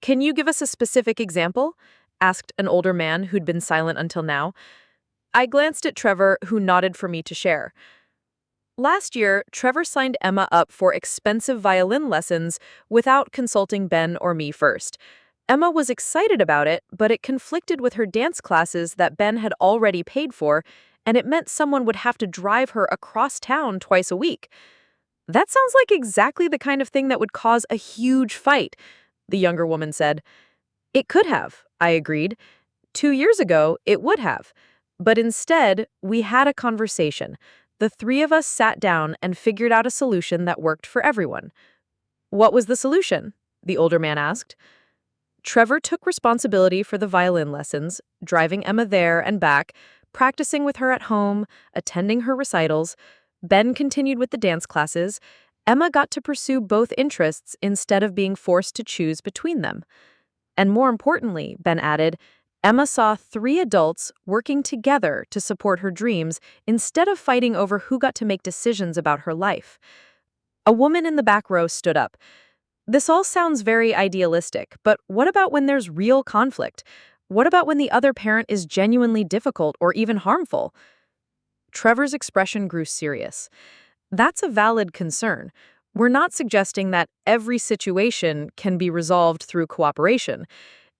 Can you give us a specific example? Asked an older man who'd been silent until now. I glanced at Trevor, who nodded for me to share. Last year, Trevor signed Emma up for expensive violin lessons without consulting Ben or me first. Emma was excited about it, but it conflicted with her dance classes that Ben had already paid for, and it meant someone would have to drive her across town twice a week. That sounds like exactly the kind of thing that would cause a huge fight, the younger woman said. It could have, I agreed. 2 years ago, it would have. But instead, we had a conversation. The three of us sat down and figured out a solution that worked for everyone. What was the solution? The older man asked. Trevor took responsibility for the violin lessons, driving Emma there and back, practicing with her at home, attending her recitals. Ben continued with the dance classes. Emma got to pursue both interests instead of being forced to choose between them. And more importantly, Ben added, Emma saw three adults working together to support her dreams instead of fighting over who got to make decisions about her life. A woman in the back row stood up. This all sounds very idealistic, but what about when there's real conflict? What about when the other parent is genuinely difficult or even harmful? Trevor's expression grew serious. That's a valid concern. We're not suggesting that every situation can be resolved through cooperation.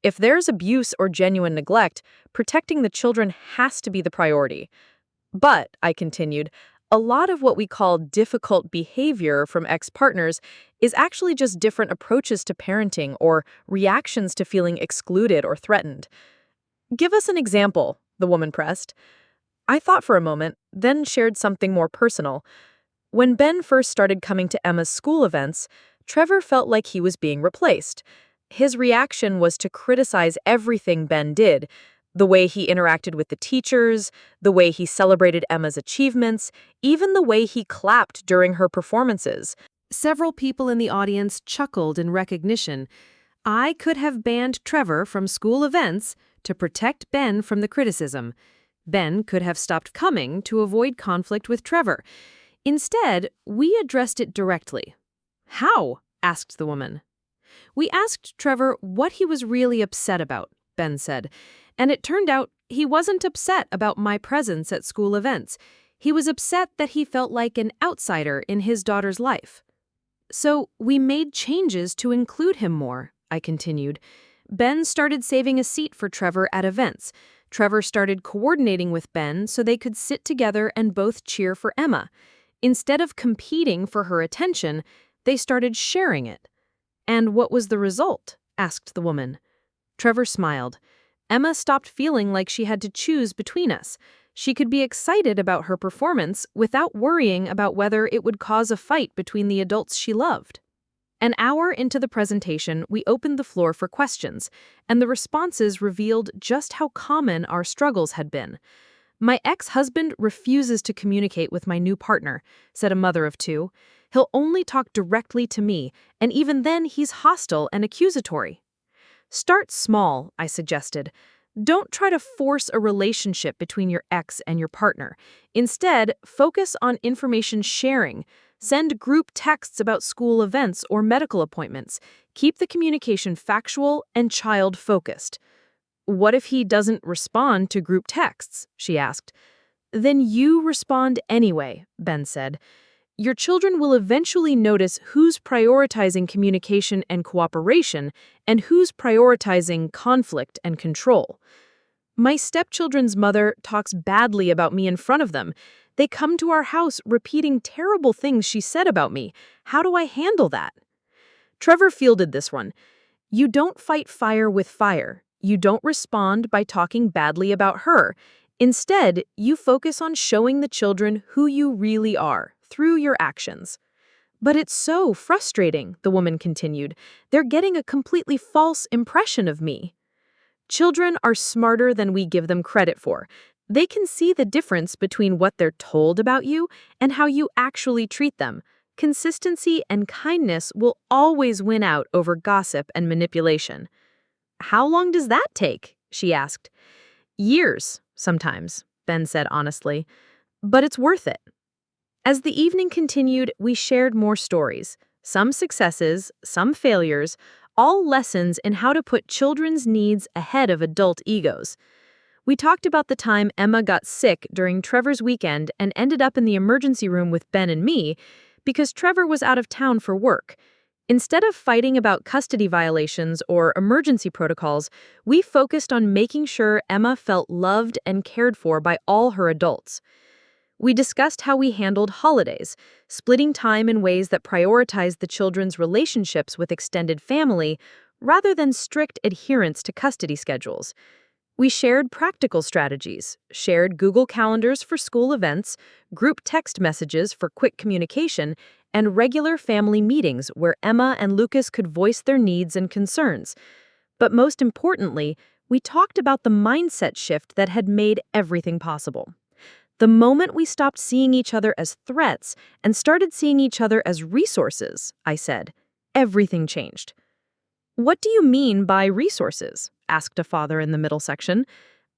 If there's abuse or genuine neglect, protecting the children has to be the priority. But, I continued, a lot of what we call difficult behavior from ex-partners is actually just different approaches to parenting or reactions to feeling excluded or threatened. Give us an example, the woman pressed. I thought for a moment, then shared something more personal. When Ben first started coming to Emma's school events, Trevor felt like he was being replaced. His reaction was to criticize everything Ben did, the way he interacted with the teachers, the way he celebrated Emma's achievements, even the way he clapped during her performances. Several people in the audience chuckled in recognition. I could have banned Trevor from school events to protect Ben from the criticism. Ben could have stopped coming to avoid conflict with Trevor. Instead, we addressed it directly. How? Asked the woman. We asked Trevor what he was really upset about, Ben said, and it turned out he wasn't upset about my presence at school events. He was upset that he felt like an outsider in his daughter's life. So we made changes to include him more, I continued. Ben started saving a seat for Trevor at events. Trevor started coordinating with Ben so they could sit together and both cheer for Emma. Instead of competing for her attention, they started sharing it. And what was the result? Asked the woman. Trevor smiled. Emma stopped feeling like she had to choose between us. She could be excited about her performance without worrying about whether it would cause a fight between the adults she loved. An hour into the presentation, we opened the floor for questions, and the responses revealed just how common our struggles had been. My ex-husband refuses to communicate with my new partner, said a mother of two. He'll only talk directly to me, and even then he's hostile and accusatory. Start small, I suggested. Don't try to force a relationship between your ex and your partner. Instead, focus on information sharing. Send group texts about school events or medical appointments. Keep the communication factual and child-focused. What if he doesn't respond to group texts? She asked. Then you respond anyway, Ben said. Your children will eventually notice who's prioritizing communication and cooperation and who's prioritizing conflict and control. My stepchildren's mother talks badly about me in front of them. They come to our house repeating terrible things she said about me. How do I handle that? Trevor fielded this one. You don't fight fire with fire. You don't respond by talking badly about her. Instead, you focus on showing the children who you really are through your actions. But it's so frustrating, the woman continued. They're getting a completely false impression of me. Children are smarter than we give them credit for. They can see the difference between what they're told about you and how you actually treat them. Consistency and kindness will always win out over gossip and manipulation. How long does that take? She asked. Years, sometimes, Ben said honestly. But it's worth it. As the evening continued, we shared more stories. Some successes, some failures, all lessons in how to put children's needs ahead of adult egos. We talked about the time Emma got sick during Trevor's weekend and ended up in the emergency room with Ben and me because Trevor was out of town for work. Instead of fighting about custody violations or emergency protocols, we focused on making sure Emma felt loved and cared for by all her adults. We discussed how we handled holidays, splitting time in ways that prioritized the children's relationships with extended family rather than strict adherence to custody schedules. We shared practical strategies, shared Google Calendars for school events, group text messages for quick communication, and regular family meetings where Emma and Lucas could voice their needs and concerns. But most importantly, we talked about the mindset shift that had made everything possible. The moment we stopped seeing each other as threats and started seeing each other as resources, I said, everything changed. "What do you mean by resources?" asked a father in the middle section.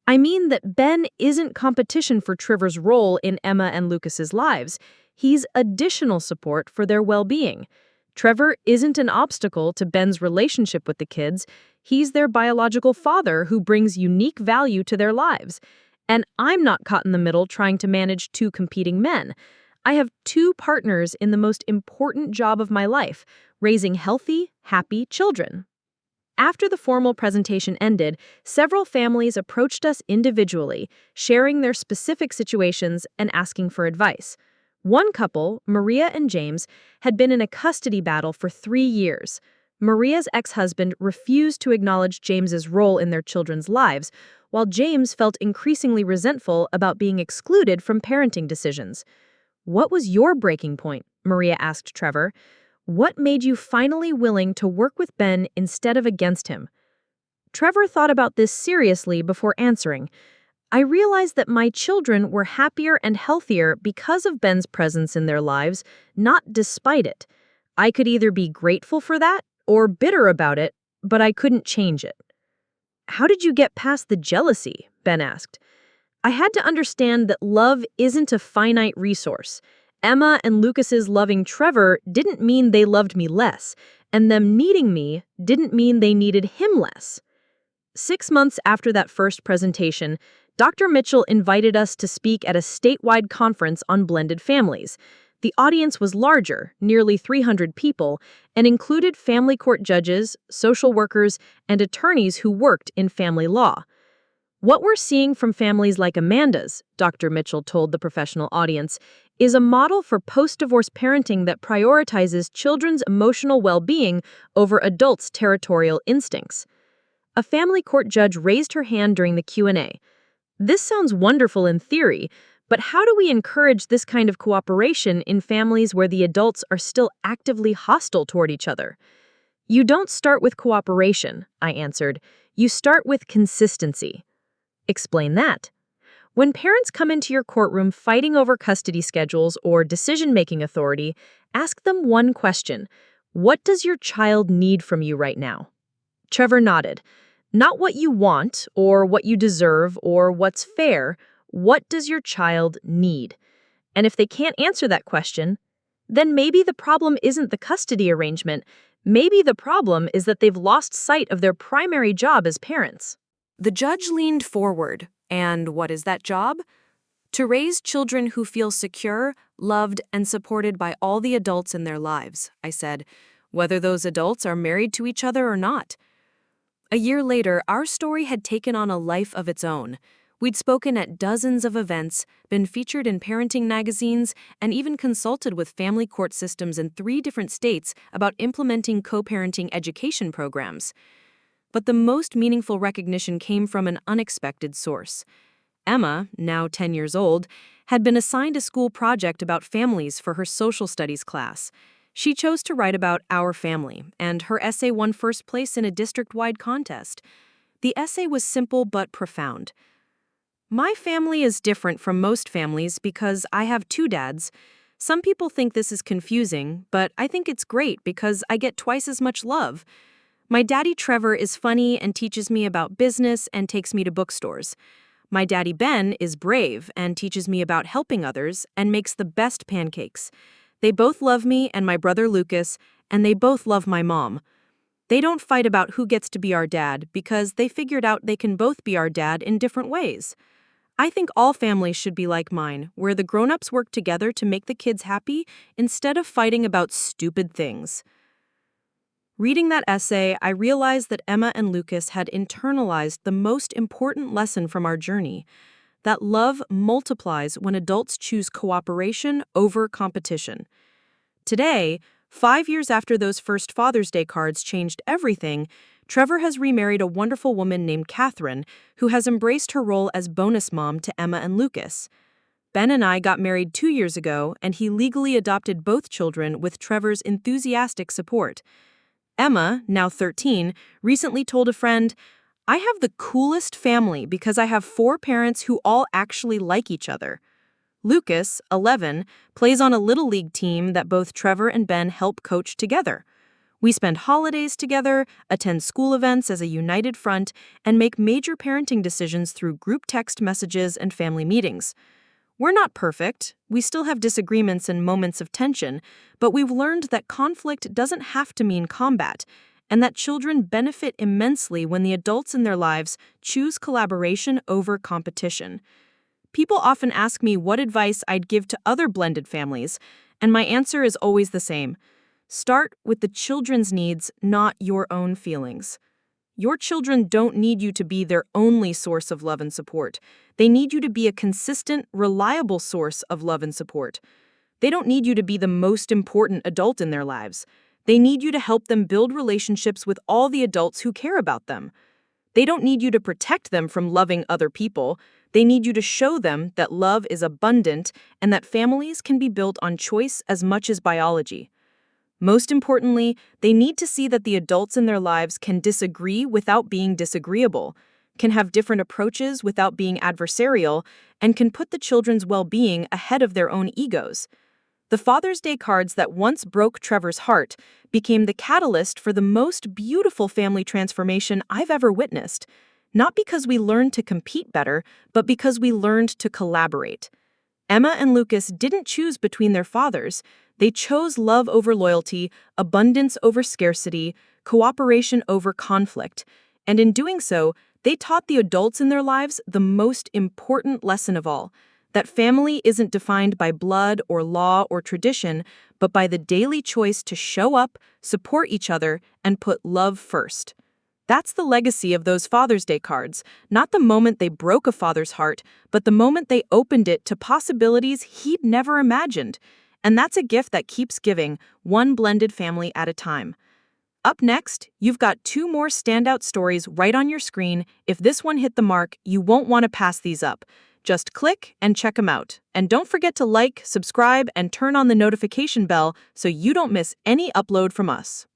"I mean that Ben isn't competition for Trevor's role in Emma and Lucas's lives. He's additional support for their well-being. Trevor isn't an obstacle to Ben's relationship with the kids. He's their biological father who brings unique value to their lives. And I'm not caught in the middle trying to manage two competing men. I have two partners in the most important job of my life, raising healthy, happy children." After the formal presentation ended, several families approached us individually, sharing their specific situations and asking for advice. One couple, Maria and James, had been in a custody battle for 3 years. Maria's ex-husband refused to acknowledge James's role in their children's lives, while James felt increasingly resentful about being excluded from parenting decisions. "What was your breaking point?" Maria asked Trevor. "What made you finally willing to work with Ben instead of against him?" Trevor thought about this seriously before answering. "I realized that my children were happier and healthier because of Ben's presence in their lives, not despite it. I could either be grateful for that or bitter about it, but I couldn't change it." "How did you get past the jealousy?" Ben asked. "I had to understand that love isn't a finite resource. Emma and Lucas's loving Trevor didn't mean they loved me less, and them needing me didn't mean they needed him less." 6 months after that first presentation, Dr. Mitchell invited us to speak at a statewide conference on blended families. The audience was larger, nearly 300 people, and included family court judges, social workers, and attorneys who worked in family law. "What we're seeing from families like Amanda's," Dr. Mitchell told the professional audience, "is a model for post-divorce parenting that prioritizes children's emotional well-being over adults' territorial instincts." A family court judge raised her hand during the Q&A. "This sounds wonderful in theory, but how do we encourage this kind of cooperation in families where the adults are still actively hostile toward each other?" "You don't start with cooperation," I answered. "You start with consistency." "Explain that." "When parents come into your courtroom fighting over custody schedules or decision-making authority, ask them one question. What does your child need from you right now?" Trevor nodded. "Not what you want, or what you deserve, or what's fair. What does your child need?" And if they can't answer that question, then maybe the problem isn't the custody arrangement. Maybe the problem is that they've lost sight of their primary job as parents. The judge leaned forward. "And what is that job?" "To raise children who feel secure, loved, and supported by all the adults in their lives," I said, "whether those adults are married to each other or not." A year later, our story had taken on a life of its own. We'd spoken at dozens of events, been featured in parenting magazines, and even consulted with family court systems in 3 different states about implementing co-parenting education programs. But the most meaningful recognition came from an unexpected source. Emma, now 10 years old, had been assigned a school project about families for her social studies class. She chose to write about our family, and her essay won first place in a district-wide contest. The essay was simple but profound. "My family is different from most families because I have 2 dads. Some people think this is confusing, but I think it's great because I get twice as much love. My daddy Trevor is funny and teaches me about business and takes me to bookstores. My daddy Ben is brave and teaches me about helping others and makes the best pancakes. They both love me and my brother Lucas, and they both love my mom. They don't fight about who gets to be our dad because they figured out they can both be our dad in different ways. I think all families should be like mine, where the grown-ups work together to make the kids happy instead of fighting about stupid things. Reading that essay, I realized that Emma and Lucas had internalized the most important lesson from our journey, that love multiplies when adults choose cooperation over competition. Today, 5 years after those first Father's Day cards changed everything, Trevor has remarried a wonderful woman named Catherine, who has embraced her role as bonus mom to Emma and Lucas. Ben and I got married 2 years ago, and he legally adopted both children with Trevor's enthusiastic support. Emma, now 13, recently told a friend, "I have the coolest family because I have 4 parents who all actually like each other." Lucas, 11, plays on a little league team that both Trevor and Ben help coach together. We spend holidays together, attend school events as a united front, and make major parenting decisions through group text messages and family meetings. We're not perfect, we still have disagreements and moments of tension, but we've learned that conflict doesn't have to mean combat, and that children benefit immensely when the adults in their lives choose collaboration over competition. People often ask me what advice I'd give to other blended families, and my answer is always the same. Start with the children's needs, not your own feelings. Your children don't need you to be their only source of love and support. They need you to be a consistent, reliable source of love and support. They don't need you to be the most important adult in their lives. They need you to help them build relationships with all the adults who care about them. They don't need you to protect them from loving other people. They need you to show them that love is abundant and that families can be built on choice as much as biology. Most importantly, they need to see that the adults in their lives can disagree without being disagreeable, can have different approaches without being adversarial, and can put the children's well-being ahead of their own egos. The Father's Day cards that once broke Trevor's heart became the catalyst for the most beautiful family transformation I've ever witnessed, not because we learned to compete better, but because we learned to collaborate. Emma and Lucas didn't choose between their fathers. They chose love over loyalty, abundance over scarcity, cooperation over conflict. And in doing so, they taught the adults in their lives the most important lesson of all, that family isn't defined by blood or law or tradition, but by the daily choice to show up, support each other, and put love first. That's the legacy of those Father's Day cards, not the moment they broke a father's heart, but the moment they opened it to possibilities he'd never imagined. And that's a gift that keeps giving, one blended family at a time. Up next, you've got 2 more standout stories right on your screen. If this one hit the mark, you won't want to pass these up. Just click and check them out. And don't forget to like, subscribe, and turn on the notification bell so you don't miss any upload from us.